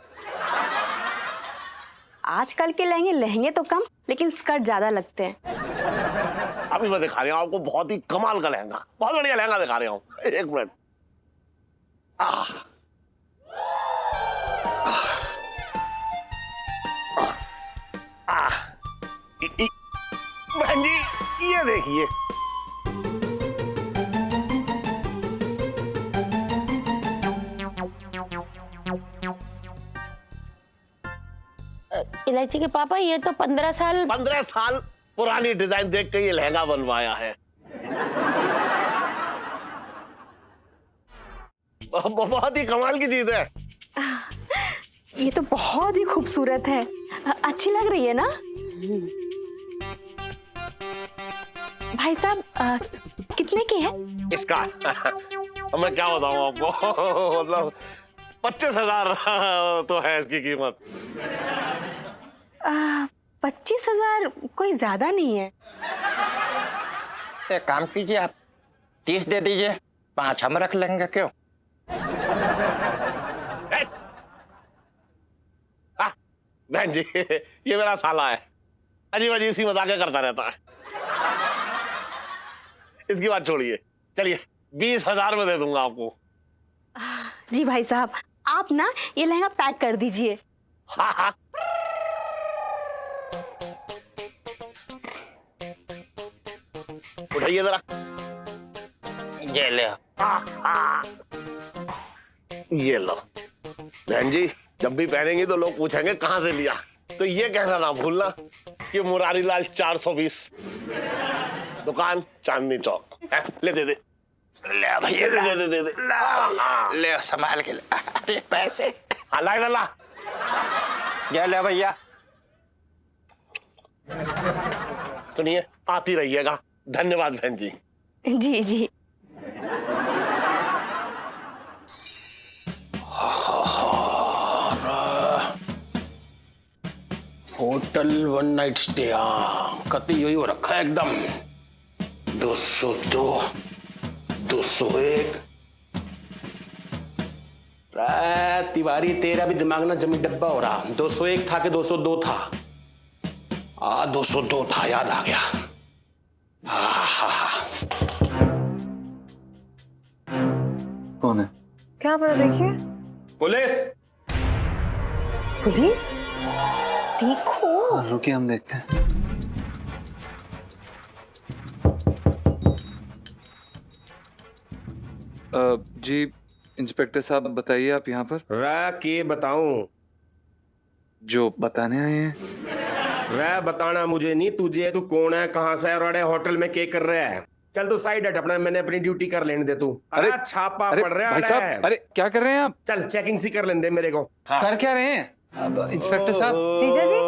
आजकल के लहंगे लहंगे तो कम लेकिन स्कर्ट ज्यादा लगते हैं। अभी मैं दिखा रहा हूँ आपको बहुत ही कमाल का लहंगा, बहुत बढ़िया लहंगा दिखा रहा हूँ। एक मिनट। बहन जी ये देखिए, इलायची के पापा ये तो 15 साल पुरानी डिजाइन देख के ये लहंगा बनवाया है। बहुत ही कमाल की चीज है। ये तो बहुत ही खूबसूरत है। अच्छी लग रही है ना भाई साहब? कितने की है इसका? मैं क्या बताऊं आपको, मतलब 25,000 तो है इसकी कीमत। 25,000 कोई ज्यादा नहीं है। एक काम कीजिए, आप 30 दे दीजिए, 5 हम रख लेंगे। क्यों? बहन जी ये मेरा साला है, अजीब अजीब सी मजाकें करता रहता है। इसकी बात छोड़िए, चलिए 20,000 में दे दूंगा आपको। जी भाई साहब, आप ना ये लहंगा पैक कर दीजिए। हाँ हाँ। उठाइए जरा। ये ले। ये लो बहन जी, जब भी पहनेंगी तो लोग पूछेंगे कहां से लिया, तो ये कहना ना भूलना कि मुरारी लाल 420, दुकान चांदनी चौक। ले दे दे, ले भैया, दे ले संभाल के ले। अरे पैसे। हाँ ला ला। ये ले भैया। सुनिए, आती रहिएगा। धन्यवाद बहन जी। जी जी। होटल 1 नाइट स्टे, कति यही हो रखा है एकदम। 202, 201। तिवारी तेरा भी दिमाग ना जमी डब्बा हो रहा। 201 था कि 202 था? 202 था, याद आ गया। कौन है? क्या पता, देखिए। पुलिस। पुलिस? देखो। रुकिए हम देखते हैं। जी इंस्पेक्टर साहब बताइए, आप यहाँ पर? रा के बताऊं? जो बताने आए हैं। रा बताना मुझे नहीं, तुझे। तू कौन है, कहाँ से है, और होटल में क्या कर रहा है? चल तू साइड हट, अपना मैंने अपनी ड्यूटी कर लेने दे तू। अरे छापा पड़ रहा है भाई साहब, अरे क्या कर रहे हैं आप? चल चेकिंग सी कर लेने दे मेरे को। हाँ। कर क्या रहे हैं अब इंस्पेक्टर साहब? जीजा जी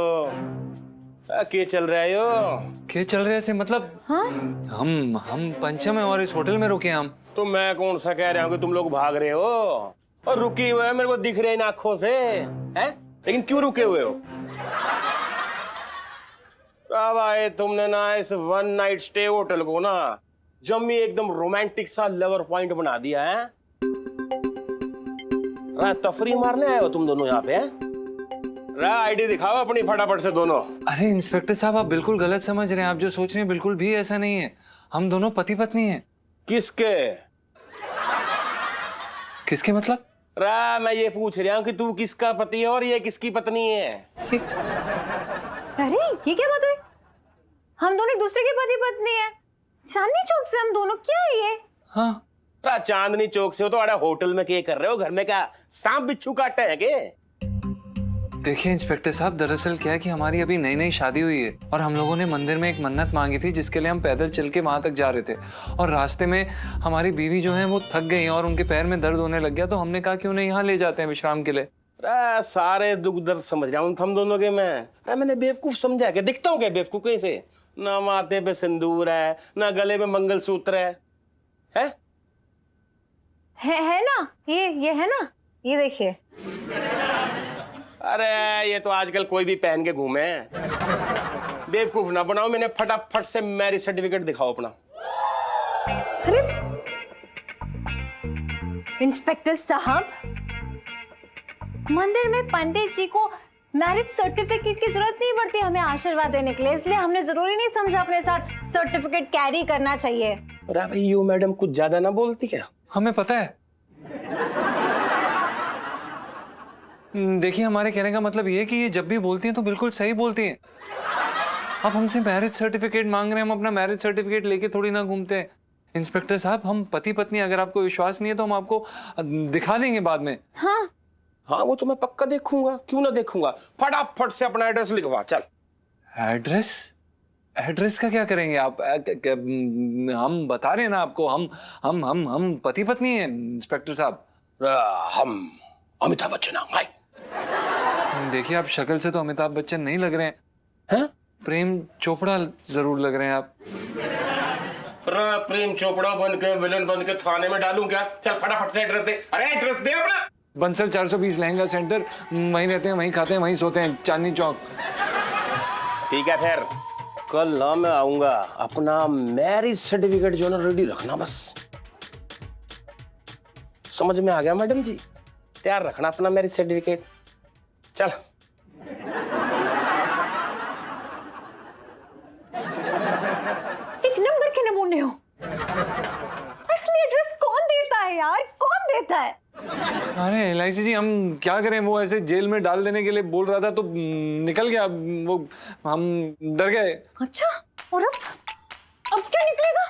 क्या चल रहा है यो? क्या चल रहा है से मतलब? हाँ? हम पंचम है और इस होटल में रुके हैं हम। तो मैं कौन सा कह रहा हूँ कि तुम लोग भाग रहे हो और रुके हुए हैं, मेरे को दिख रहे हैं इन आंखों से, हैं? लेकिन क्यों रुके हुए हो? अब आए तुमने ना इस 1 नाइट स्टे होटल को ना जम्मी एकदम रोमांटिक सा लवर पॉइंट बना दिया है। तफरी मारने आए हो तुम दोनों यहाँ पे? आईडी दिखाओ अपनी फटाफट से दोनों। अरे इंस्पेक्टर साहब, आप बिल्कुल गलत समझ रहे हैं। आप जो सोच रहे हैं बिल्कुल भी ऐसा नहीं है। हम दोनों पति पत्नी हैं। किसके? किसके मतलब? मैं ये पूछ रहा हूँ कि तू किसका पति है और ये किसकी पत्नी है? अरे ये क्या बात हुई? हम दोनों एक दूसरे के पति पत्नी है। चांदनी चौक से हम दोनों, क्या है ये? हाँ चांदनी चौक से हो तो अरे होटल में क्या कर रहे हो? घर में क्या सांप बिच्छू काटे हैं के? देखिए इंस्पेक्टर साहब, दरअसल क्या है कि हमारी अभी नई नई शादी हुई है और हम लोगों ने मंदिर में एक मन्नत मांगी थी, जिसके लिए हम पैदल चल के वहां तक जा रहे थे। और रास्ते में हमारी बीवी जो है वो थक गई और उनके पैर में दर्द होने लग गया, तो हमने कहा कि उन्हें यहाँ ले जाते हैं विश्राम के लिए। सारे दुख दर्द समझ रहा हूँ हम दोनों के। मैंने बेवकूफ समझा के दिखता हूँ क्या बेवकूफ कैसे? ना माथे पे सिंदूर है, ना गले में मंगलसूत्र है ना? ये है ना? ये देखिए। अरे ये तो आजकल कोई भी पहन के घूमे। बेवकूफ ना बनाओ, मैंने फटाफट से मैरिज सर्टिफिकेट दिखाओ अपना। अरे इंस्पेक्टर साहब, मंदिर में पंडित जी को मैरिज सर्टिफिकेट की जरूरत नहीं पड़ती हमें आशीर्वाद देने के लिए, इसलिए हमने जरूरी नहीं समझा अपने साथ सर्टिफिकेट कैरी करना चाहिए। अरे भाई यू मैडम कुछ ज्यादा ना बोलती क्या? हमें पता है। देखिए, हमारे कहने का मतलब ये है कि ये जब भी बोलती हैं तो बिल्कुल सही बोलती हैं। आप हमसे मैरिज सर्टिफिकेट मांग रहे हैं, हम अपना मैरिज सर्टिफिकेट लेके थोड़ी ना घूमते हैं। इंस्पेक्टर साहब, हम पति पत्नी, अगर आपको विश्वास नहीं है तो हम आपको दिखा देंगे बाद में। हाँ हाँ वो तो मैं पक्का देखूंगा, क्यों ना देखूंगा। फटाफट से अपना एड्रेस लिखवा चल। एड्रेस? एड्रेस का क्या करेंगे आप? हम बता रहे हैं ना आपको, हम पति पत्नी हैं इंस्पेक्टर साहब। हम अमिताभ बच्चन हैं। देखिए, आप शक्ल से तो अमिताभ बच्चन नहीं लग रहे हैं। प्रेम चोपड़ा जरूर लग रहे हैं आप। प्रेम चोपड़ा बन के विलन बन के थाने में डालूं क्या? चल फटाफट से एड्रेस दे। अरे एड्रेस दे अपना। बंसल 420 लहंगा सेंटर, वहीं रहते हैं, वहीं खाते हैं, वहीं सोते हैं, चांदनी चौक। ठीक है, फिर कल ना मैं आऊंगा। अपना मैरिज सर्टिफिकेट जो ना रेडी रखना बस। समझ में आ गया मैडम जी? तैयार रखना अपना मैरिज सर्टिफिकेट। चल। एक नंबर के नमूने हो। असली एड्रेस कौन देता है यार, कौन देता है? अरे एलआईसी जी, हम क्या करें, वो ऐसे जेल में डाल देने के लिए बोल रहा था तो निकल गया वो, हम डर गए। अच्छा, और अब क्या निकलेगा?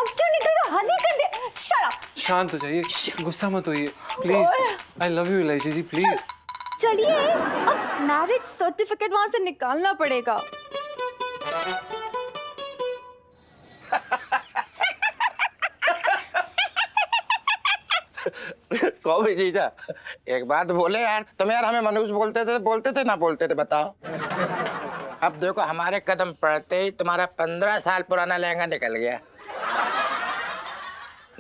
अब क्या निकलेगा? हद ही कर दे। Shut up. शांत हो जाइए, गुस्सा मत होइए please. I love you LIC ji, please. चलिए, अब मैरिज सर्टिफिकेट वहां से निकालना पड़ेगा। कौन जीजा, एक बात बोले यार, तुम यार हमें मनुष्य बोलते थे ना बोलते थे, बताओ। अब देखो हमारे कदम पड़ते ही तुम्हारा 15 साल पुराना लहंगा निकल गया।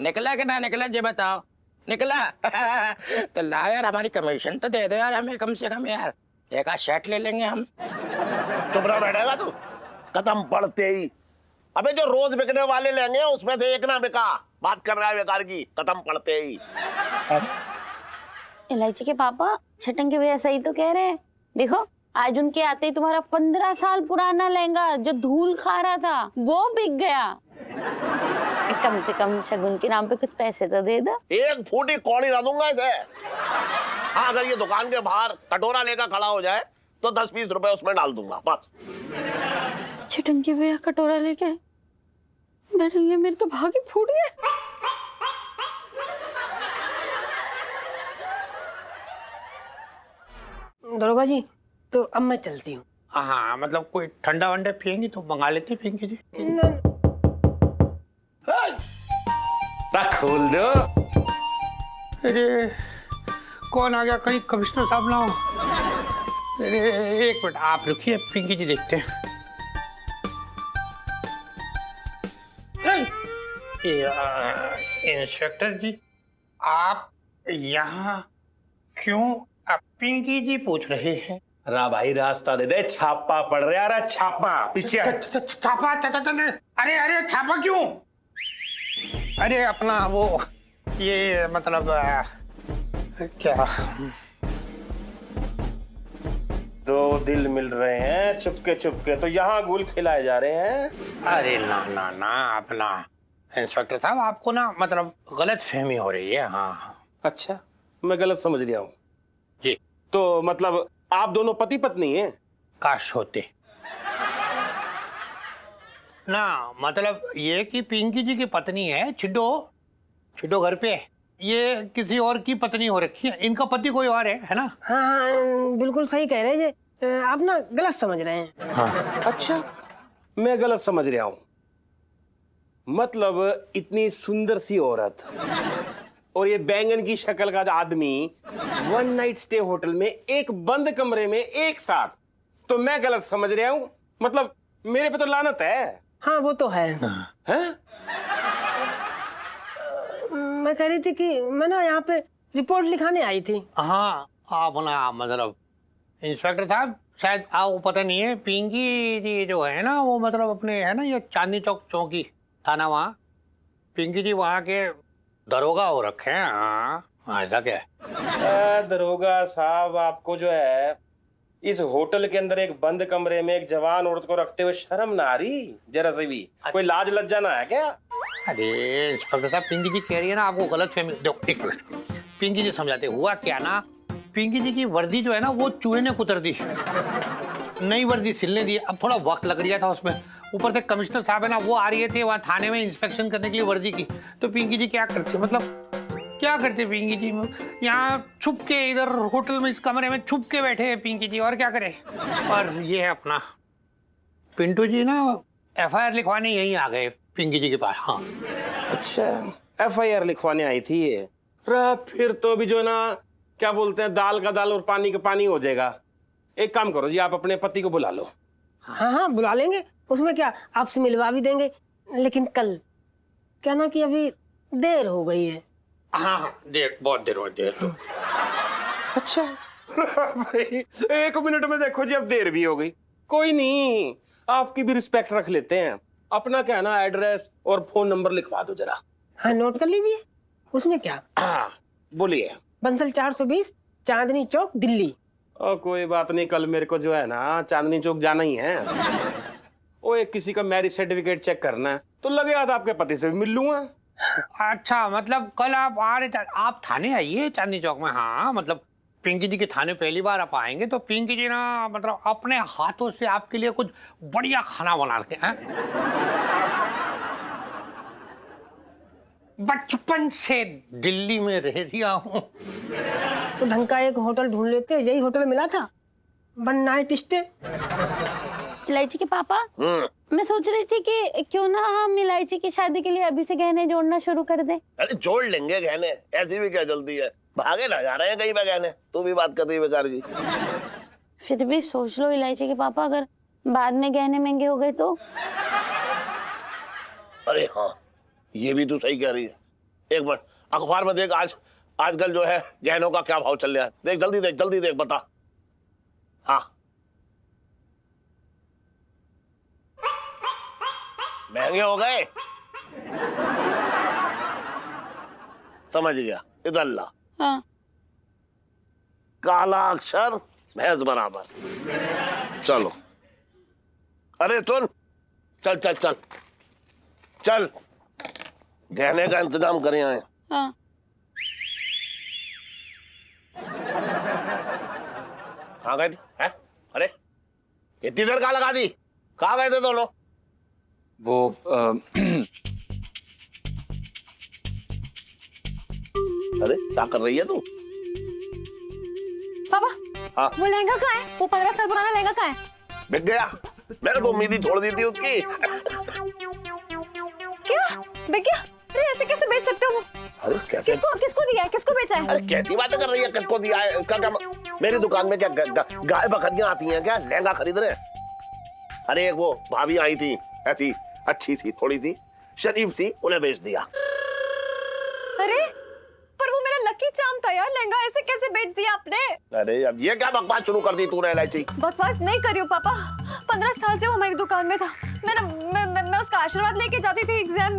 निकला कि ना निकला ये बताओ? निकला? तो ला यार, हमारी कमीशन तो दे दो यार हमें कम से कम यार। एक आध शर्ट ले लेंगे हम। चुप रहा बैठेगा तू? कदम पड़ते ही। अबे जो रोज बिकने वाले लहंगे हैं उसमें से एक ना बिका। बात कर रहा है बेकार की, कदम पड़ते ही। इलायची के पापा, छटंगे भैया सही तो कह रहे हैं। देखो, आज उनके आते ही तुम्हारा 15 साल पुराना लहंगा जो धूल खा रहा था वो बिक गया। कम से कम शगुन के नाम पे कुछ पैसे तो दे दो। एक फूटी कौड़ी ना दूंगा इसे। हाँ, अगर ये दुकान के बाहर कटोरा लेकर खड़ा हो जाए तो 10-20 रुपए उसमें डाल दूंगा बस। छटंगे भैया कटोरा लेके बैठेंगे, मेरे तो भाग ही फूट गए। दरोगा जी, तो अब मैं चलती हूँ। हाँ, मतलब कोई ठंडा वंडा पियेंगी तो मंगा लेते पिंकी जी। खोल दो। अरे कौन आ गया? कहीं कमिश्नर साहब ना हो। अरे एक मिनट आप रुकिए, पिंकी जी देखते हैं। इंस्पेक्टर जी, आप यहाँ क्यों? पिंकी जी पूछ रहे हैं। रा भाई रास्ता दे दे, छापा पड़ रहा है। छापा पीछे। छापा? अरे छापा क्यों? अरे अपना वो, ये मतलब क्या, दो दिल मिल रहे हैं चुपके चुपके तो यहाँ गुल खिलाए जा रहे हैं। अरे ना ना ना, अपना इंस्पेक्टर साहब आपको ना मतलब गलत फहमी हो रही है। हाँ। अच्छा, मैं गलत समझ लिया हूँ जी। तो मतलब आप दोनों पति पत्नी हैं? काश होते ना, मतलब ये कि पिंकी जी की पत्नी है छिड्डो घर पे, ये किसी और की पत्नी हो रखी है। इनका पति कोई और है ना? हाँ हाँ, बिल्कुल सही कह रहे हैं जी। आप ना गलत समझ रहे हैं। हाँ। अच्छा, मैं गलत समझ रहा हूँ। मतलब इतनी सुंदर सी औरत और ये बैंगन की शक्ल का आदमी 1 नाइट स्टे होटल में एक बंद कमरे में एक साथ, तो मैं गलत समझ रहा हूँ? मतलब मेरे पे तो लानत है। हाँ वो तो है। हैं? मैं कह रही थी कि मैं ना यहाँ पे रिपोर्ट लिखाने आई थी। हाँ, आप ना मतलब इंस्पेक्टर साहब, शायद आपको पता नहीं है, पिंकी जी जो है ना वो मतलब अपने है ना ये चांदनी चौक चौकी थाना, वहाँ पिंकी जी वहाँ के दरोगा हो रखे हैं। हाँ, ऐसा क्या है? दरोगा साहब, आपको जो है इस होटल के अंदर एक बंद कमरे में एक जवान औरत को रखते हुए शर्म ना आ रही जरा से भी? कोई लाज लज्जा ना है क्या? अरे इंस्पेक्टर साहब, पिंकी जी कह रही है ना आपको गलत फहमी। देखो एक मिनट, पिंकी जी समझाते। हुआ क्या ना, पिंकी जी की वर्दी जो है ना वो चूहे ने कुतर दी, नई वर्दी सिलने दी। अब थोड़ा वक्त लग गया था उसमें, ऊपर से कमिश्नर साहब है ना वो आ रहे थे वहाँ थाने में इंस्पेक्शन करने के लिए वर्दी की। तो पिंकी जी क्या करते, मतलब क्या करते पिंकी जी, यहाँ छुप के इधर होटल में इस कमरे में छुप के बैठे हैं पिंकी जी, और क्या करे। और ये है अपना पिंटू जी ना FIR लिखवाने यहीं आ गए पिंकी जी के पास। हाँ अच्छा, FIR लिखवाने आई थी ये? फिर तो भी जो है ना, क्या बोलते हैं, दाल का दाल और पानी का पानी हो जाएगा। एक काम करो जी, आप अपने पति को बुला लो। हाँ हाँ बुला लेंगे, उसमें क्या, आपसे मिलवा भी देंगे। लेकिन कल क्या ना कि अभी देर हो गई है। हाँ हाँ, देर, बहुत देर हो देर तो। अच्छा भाई 1 मिनट में देखो जी, अब देर भी हो गई। कोई नहीं, आपकी भी रिस्पेक्ट रख लेते हैं। अपना क्या है ना, एड्रेस और फोन नंबर लिखवा दो जरा। हाँ नोट कर लीजिए। उसमें क्या? हाँ बोलिए। बंसल 420 चांदनी चौक दिल्ली। कोई बात नहीं, कल मेरे को जो है ना चांदनी चौक जाना ही है। वो एक किसी का मैरिज सर्टिफिकेट चेक करना है, तो लगे हाथ आपके पति से भी मिल लूंगा। अच्छा, मतलब कल आप आ रहे, आप थाने आइए चांदनी चौक में। हाँ मतलब पिंकी जी के थाने पहली बार आप आएंगे तो पिंकी जी ना मतलब अपने हाथों से आपके लिए कुछ बढ़िया खाना बना के हैं। बचपन से दिल्ली में रह रिया हूँ। तो ढंग का एक होटल ढूंढ लेते, यही होटल मिला था, वन नाइट स्टे। इलायची के पापा, मैं सोच रही थी कि क्यों ना हम इलायची की शादी के लिए अभी से गहने जोड़ना शुरू कर दें। अरे जोड़ लेंगे गहने, ऐसी भी क्या जल्दी है, भागे ना जा रहे हैं कहीं पे गहने। तू भी बात कर रही है बेकार की। फिर भी सोच लो इलायची के पापा, अगर बाद में गहने महंगे हो गए तो। अरे हाँ, ये भी तू सही कह रही है। एक मिनट, अखबार में देख आजकल जो है गहनों का क्या भाव चल रहा है। देख जल्दी देख बता। हाँ महंगे हो गए, समझ गया। इधर ला। हाँ। काला अक्षर भैंस बराबर। चलो, अरे सुन, चल चल चल चल, गहने का इंतजाम करें आए। हाँ। कहाँ गए थे? हैं? अरे इतनी देर कहाँ लगा दी, कहाँ गए थे दोनों? वो अरे क्या कर रही है तू? पापा, हाँ? वो लहंगा कहाँ है? वो 15 साल पुराना लहंगा कहाँ है? बिक गया। मैंने तो उम्मीद ही छोड़ दी थी उसकी। क्या बिक गया? अरे ऐसे कैसे बेच सकते हो? अरे कैसे? किसको दिया है? किसको बेचा है? अरे कैसी बातें कर रही है, किसको दिया है? इसका क्या मेरी दुकान में क्या गाय बकरियां आती हैं क्या लहंगा खरीदने? अरे एक वो भाभी आई थी, ऐसी अच्छी सी, थोड़ी सी शरीफ सी, उन्हें बेच दिया। अरे पर वो मेरा लकी चार्म था यार, लहंगा ऐसे कैसे बेच दिया आपने? अरे अब ये क्या बकवास शुरू कर दी तूने इलायची? बकवास नहीं करियो पापा, 15 साल से वो हमारी दुकान में था। मैं उसका आशीर्वाद लेके जाती थी एग्जाम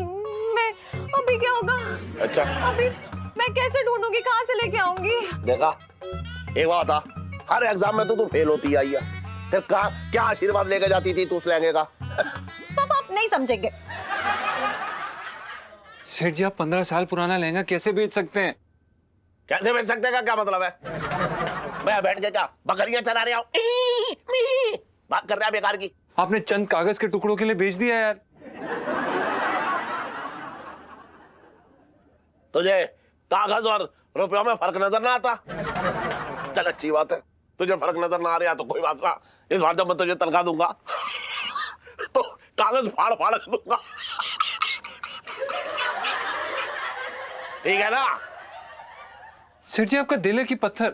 में। अभी क्या होगा? अच्छा, अभी मैं कैसे ढूंढूंगी, कहाँ से लेके आऊंगी? देखा, एक बात था, हर एग्जाम में तो तू फेल होती आई है, फिर क्या आशीर्वाद लेके जाती थी तू उस लहंगे का? पापा आप नहीं समझेंगे। सेठ जी, आप 15 साल पुराना लहंगा कैसे बेच सकते हैं? कैसे बेच सकते हैं का क्या मतलब है? मैं बैठ के क्या बकरियां चला रहा हूँ, बात कर रहा है बेकार की। आपने चंद कागज के टुकड़ों के लिए बेच दिया यार। तुझे कागज और रुपयों में फर्क नजर ना आता? चल अच्छी बात है, तुझे फर्क नजर ना आ रहा तो कोई बात ना। इस बार जब मैं तुझे तनख्वाह दूंगा तो कागज फाड़ फाड़ कर दूंगा, ठीक है ना? सेठ जी, आपका दिल है कि पत्थर?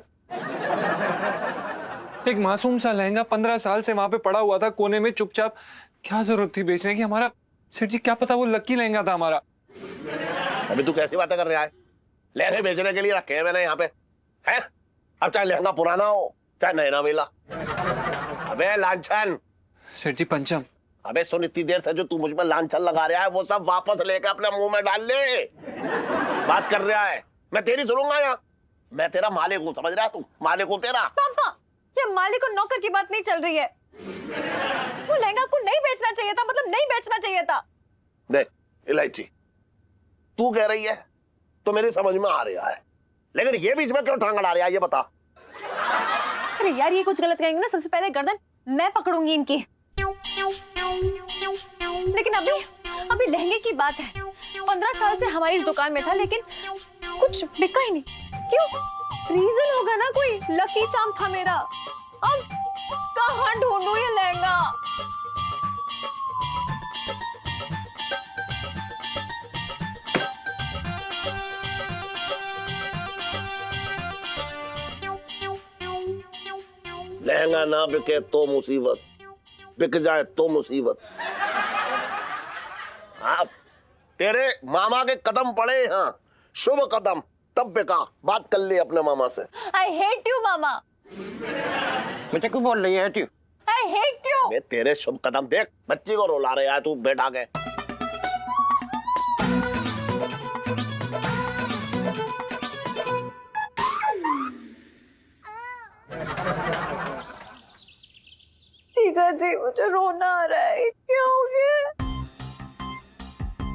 एक मासूम सा लहंगा 15 साल से वहां पे पड़ा हुआ था कोने में चुपचाप, क्या जरूरत थी बेचने की? हमारा सेठ जी, क्या पता वो लकी लहंगा था हमारा। अभी तू कैसी बातें कर रहा है? लहंगे बेचने के लिए रखे हैं मैंने यहाँ पे, हैं? अब चाहे लहंगा पुराना हो चाहे नया नवेला। अबे लांछन। सेठ जी, पंचम। अबे सुन, इतनी देर से जो तू मुझ पर लांछन लगा रहा है वो सब वापस लेके अपने मुंह में डाल ले। बात कर रहा है? मैं तेरी सुनूंगा यहाँ? मैं तेरा मालिक हूँ, समझ रहा है तू? मालिक हूँ तेरा। पापा, ये मालिक और नौकर की बात नहीं चल रही है। वो लहंगा को नहीं बेचना चाहिए था, मतलब नहीं बेचना चाहिए था। देख इलायची, तू कह रही है तो मेरी समझ में आ रहा है, लेकिन ये बीच में क्यों टांग अड़ा रहा है ये बता। अरे यार, ये कुछ गलत कहेंगे ना, सबसे पहले गर्दन मैं पकड़ूंगी इनकी। लेकिन अभी लहंगे की बात है। 15 साल से हमारी इस दुकान में था, लेकिन कुछ बिका ही नहीं। क्यों? रीजन होगा ना कोई। लकी चार्म था मेरा। अब कहाँ ढूंढूं ये लहंगा? लहंगा ना बिके तो मुसीबत, बिक जाए तो मुसीबत। हाँ, तेरे मामा के कदम पड़े हैं, शुभ कदम, तब बिका। बात कर ले अपने मामा से। आई हेट यू मामा। बेटा क्यों बोल रही है hate you? I hate you. मैं तेरे शुभ कदम देख, बच्ची को रुला रहे है तू बैठा के। जीजा जी, मुझे रोना आ रहा है। क्या हो गया?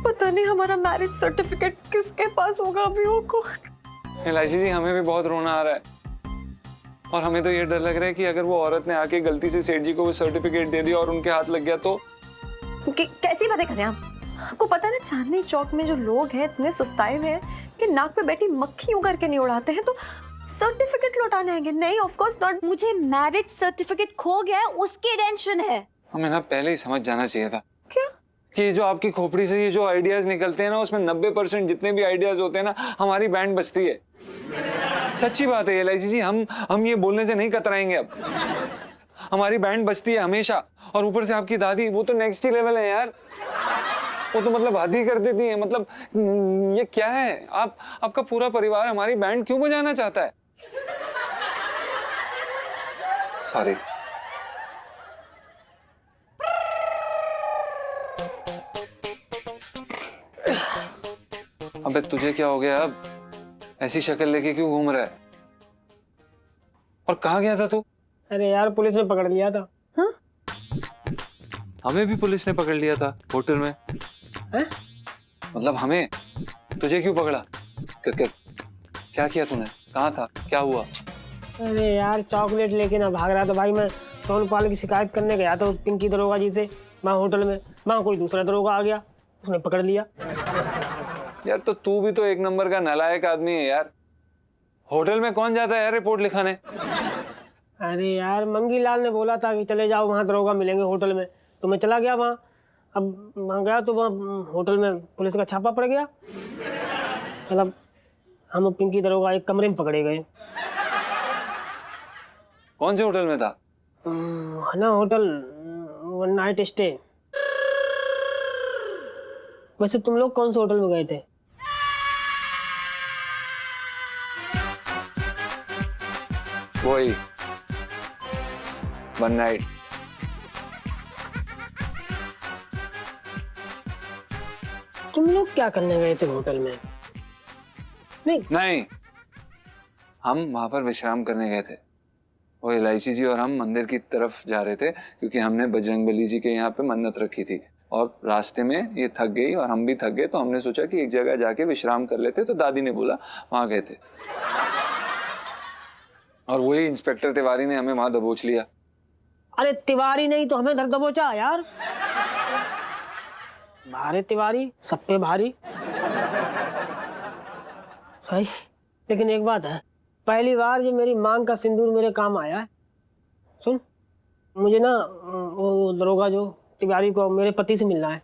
पता नहीं हमारा मैरिज सर्टिफिकेट किसके पास होगा अभी। वो कौन? इलायची जी, हमें भी बहुत रोना आ रहा है, और हमें तो ये डर लग रहा है कि अगर वो औरत ने आके गलती से सेठ जी को वो सर्टिफिकेट दे दिया और उनके हाथ लग गया तो। कैसी बातें कर रहे हैं आप? आपको पता है ना, चांदनी चौक में जो लोग हैं इतने सुस्ताए हुए हैं कि नाक पे बैठी मक्खी यूं करके नहीं उड़ाते हैं। तो सर्टिफिकेट लौटाने आएंगे? नहीं, ऑफ कोर्स नॉट। मुझे मैरिज सर्टिफिकेट खो गया है, उसकी टेंशन है। हमें ना पहले ही समझ जाना चाहिए था। क्या? कि जो आपकी खोपड़ी से ये जो आइडियाज निकलते हैं ना, उसमें 90% जितने भी आइडियाज होते हैं ना, हमारी बैंड बजती है। सच्ची बात है इलायची जी, हम ये बोलने से नहीं कतराएंगे अब। हमारी बैंड बजती है हमेशा, और ऊपर से आपकी दादी, वो तो नेक्स्ट ही लेवल है यार। वो तो मतलब हद ही कर देती है। मतलब ये क्या है? आपका पूरा परिवार हमारी बैंड क्यों बजाना चाहता है? सॉरी। अबे तुझे क्या हो गया अब? ऐसी शक्ल लेके क्यों घूम रहा है? और कहाँ गया था तू? अरे यार, पुलिस ने पकड़ लिया था। हाँ? हमें भी पुलिस ने पकड़ लिया था होटल में। है? मतलब हमें? तुझे क्यों पकड़ा? क्या किया तूने? कहाँ था? क्या हुआ? अरे यार, चॉकलेट लेके ना भाग रहा था भाई। मैं सोनपाल की शिकायत करने गया था पिंकी दरोगा जी से। मैं होटल में, वहाँ कोई दूसरा दरोगा आ गया, उसने पकड़ लिया। यार तो तू भी तो एक नंबर का नालायक आदमी है यार। होटल में कौन जाता है यार रिपोर्ट लिखाने? अरे यार, मंगी लाल ने बोला था कि चले जाओ, वहाँ दरोगा मिलेंगे होटल में, तो मैं चला गया वहाँ। अब वहाँ गया तो वहाँ होटल में पुलिस का छापा पड़ गया। चल, अब हम पिंकी दरोगा एक कमरे में पकड़े गए। कौन से होटल में था? है ना, होटल वन नाइट स्टे। वैसे तुम लोग कौन से होटल में गए थे? वही वन नाइट। तुम लोग क्या करने गए थे होटल में? नहीं, हम वहां पर विश्राम करने गए थे। वो इलायची जी और हम मंदिर की तरफ जा रहे थे, क्योंकि हमने बजरंगबली जी के यहाँ पे मन्नत रखी थी, और रास्ते में ये थक गई और हम भी थक गए, तो हमने सोचा कि एक जगह जाके विश्राम कर लेते। तो दादी ने बोला वहां गए थे, और वही इंस्पेक्टर तिवारी ने हमें वहां दबोच लिया। अरे तिवारी नहीं तो हमें दबोचा यार। भारी तिवारी, सब पे भारी। सही, लेकिन एक बात है, पहली बार जो मेरी मांग का सिंदूर मेरे काम आया है। सुन, मुझे ना वो दरोगा जो तिवारी को मेरे पति से मिलना है,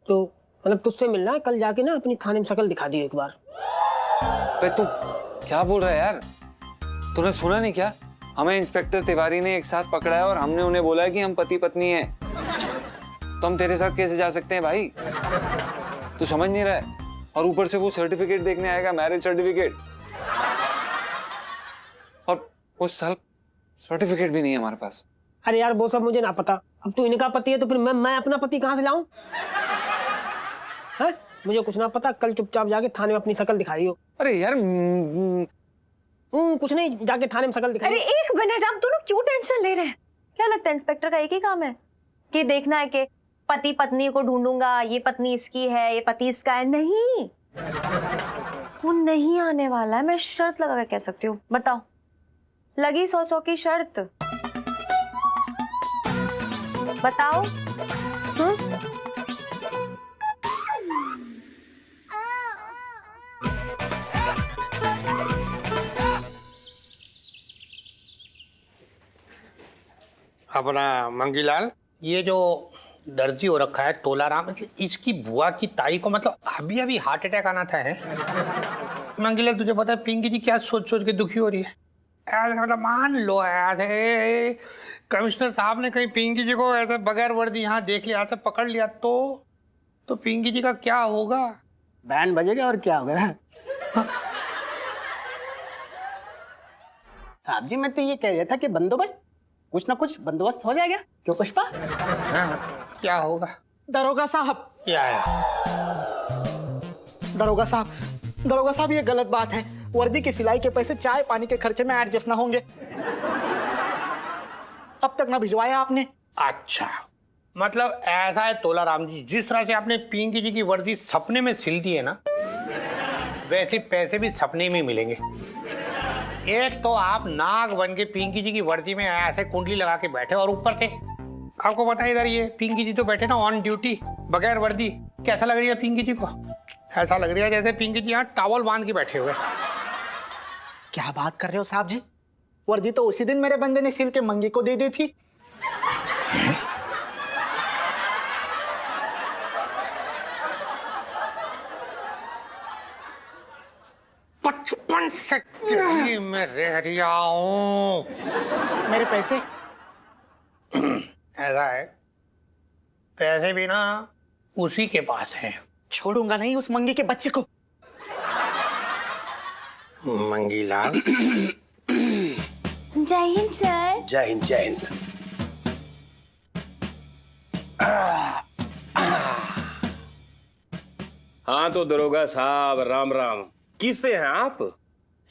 तो मतलब तुझसे मिलना है। कल जाके ना अपनी थाने में शक्ल दिखा दी एक बार। तू क्या बोल रहा है यार? तूने सुना नहीं क्या? हमें इंस्पेक्टर तिवारी ने एक साथ पकड़ा है और हमने उन्हें बोला है कि हम पति पत्नी हैं। तो हम तेरे साथ कैसे जा सकते हैं भाई? तू समझ नहीं रहा है? और ऊपर से वो सर्टिफिकेट देखने आएगा, मैरिज सर्टिफिकेट, और वो सर्टिफिकेट भी नहीं है हमारे पास। अरे यार, वो सब मुझे ना पता। अब तू इनका पति है तो फिर मैं अपना पति कहाँ से लाऊं? मुझे कुछ ना पता, कल चुपचाप जाके थाने में अपनी शक्ल दिखाई हो। अरे यार कुछ नहीं, जाके थाने में शक्ल दिखाई। अरे एक मिनट, आप दोनों क्यों टेंशन ले रहे हैं? क्या लगता है इंस्पेक्टर का एक ही काम है कि देखना है कि पति पत्नी को ढूंढूंगा, ये पत्नी इसकी है, ये पति इसका है? नहीं, वो नहीं आने वाला है। मैं शर्त लगा के कह सकती हूँ। बताओ, लगी 100 की शर्त? बताओ। अपना मंगीलाल, ये जो दर्जी हो रखा है तोलाराम, मतलब इसकी बुआ की ताई को मतलब अभी अभी हार्ट अटैक आना था है। मंगीलाल तुझे पता है पिंकी जी क्या सोच सोच के दुखी हो रही है? ऐसे मतलब मान लो ऐसे कमिश्नर साहब ने कहीं पिंकी जी को ऐसे बगैर वर्दी यहाँ देख लिया, ऐसे पकड़ लिया तो पिंकी जी का क्या होगा? बैंड बजेगा और क्या होगा। साहब जी मैं तो ये कह रहा था कि बंदोबस्त, कुछ ना कुछ बंदोबस्त हो जाएगा, क्यों पुष्पा? क्या होगा? दरोगा साहब, क्या है? दरोगा साहब ये गलत बात है। वर्दी की सिलाई के पैसे चाय पानी के खर्चे में एडजस्ट ना होंगे। अब तक ना भिजवाया आपने। अच्छा, मतलब ऐसा है तोलाराम जी, जिस तरह से आपने पिंकी जी की वर्दी सपने में सिल दी है ना, वैसे पैसे भी सपने में मिलेंगे। एक तो आप नाग बन के पिंकी जी की वर्दी में ऐसे कुंडली लगा के बैठे और ऊपर थे, आपको पता है इधर ये पिंकी जी तो बैठे ना ऑन ड्यूटी बगैर वर्दी। कैसा लग रही है पिंकी जी को? ऐसा लग रहा है जैसे पिंकी जी यहाँ टॉवल बांध के बैठे हुए। क्या बात कर रहे हो साहब जी? वर्दी तो उसी दिन मेरे बंदे ने सिल के मंगी को दे दी थी। 55 से दिल्ली में रह रिया हूँ। मेरे पैसे? ऐसा है, पैसे भी ना उसी के पास हैं। छोड़ूंगा नहीं उस मंगी के बच्चे को। मंगीलाल। जय हिंद सर। जय हिंद जय हिंद। हाँ तो दरोगा साहब राम राम, किससे हैं आप?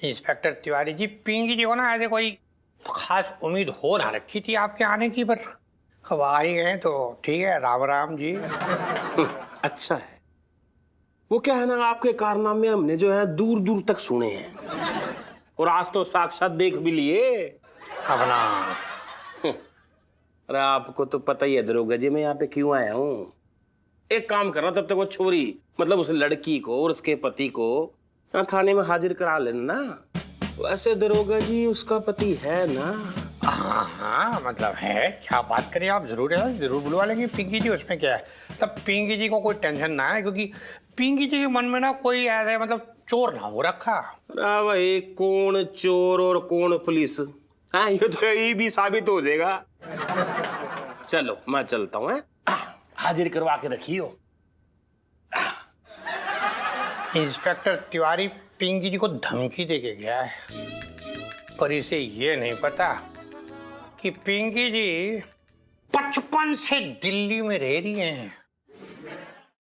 इंस्पेक्टर तिवारी जी, पिंकी जी को ना ऐसे कोई तो खास उम्मीद हो ना रखी थी आपके आने की, पर अब आ ही गए तो ठीक है। राम राम जी। अच्छा है, वो क्या है ना, आपके कारनामे हमने जो है दूर दूर तक सुने हैं और आज तो साक्षात देख भी लिए अपना। अरे आपको तो पता ही है दरोगा जी मैं यहाँ पे क्यों आया हूँ। एक काम करना, तब तक वो छोरी मतलब उस लड़की को और उसके पति को यहाँ थाने में हाजिर करा लेना ना। वैसे दरोगा जी उसका पति है ना? हाँ हाँ, मतलब है। क्या बात करें आप, जरूर है, जरूर बुलवा लेंगे पिंकी जी, उसमें क्या है। तब पिंकी जी को कोई टेंशन ना है, क्योंकि पिंकी जी के मन में ना कोई ऐसे मतलब चोर ना हो रखा। अरे भाई कौन चोर और कौन पुलिस, हाँ ये तो यही भी साबित हो जाएगा। चलो मैं चलता हूँ, हाजिर करवा के रखियो। इंस्पेक्टर तिवारी पिंकी जी को धमकी देके गया है, पर इसे ये नहीं पता कि पिंकी जी 55 से दिल्ली में रह रही हैं।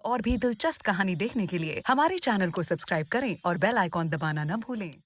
और भी दिलचस्प कहानी देखने के लिए हमारे चैनल को सब्सक्राइब करें और बेल आइकॉन दबाना न भूलें।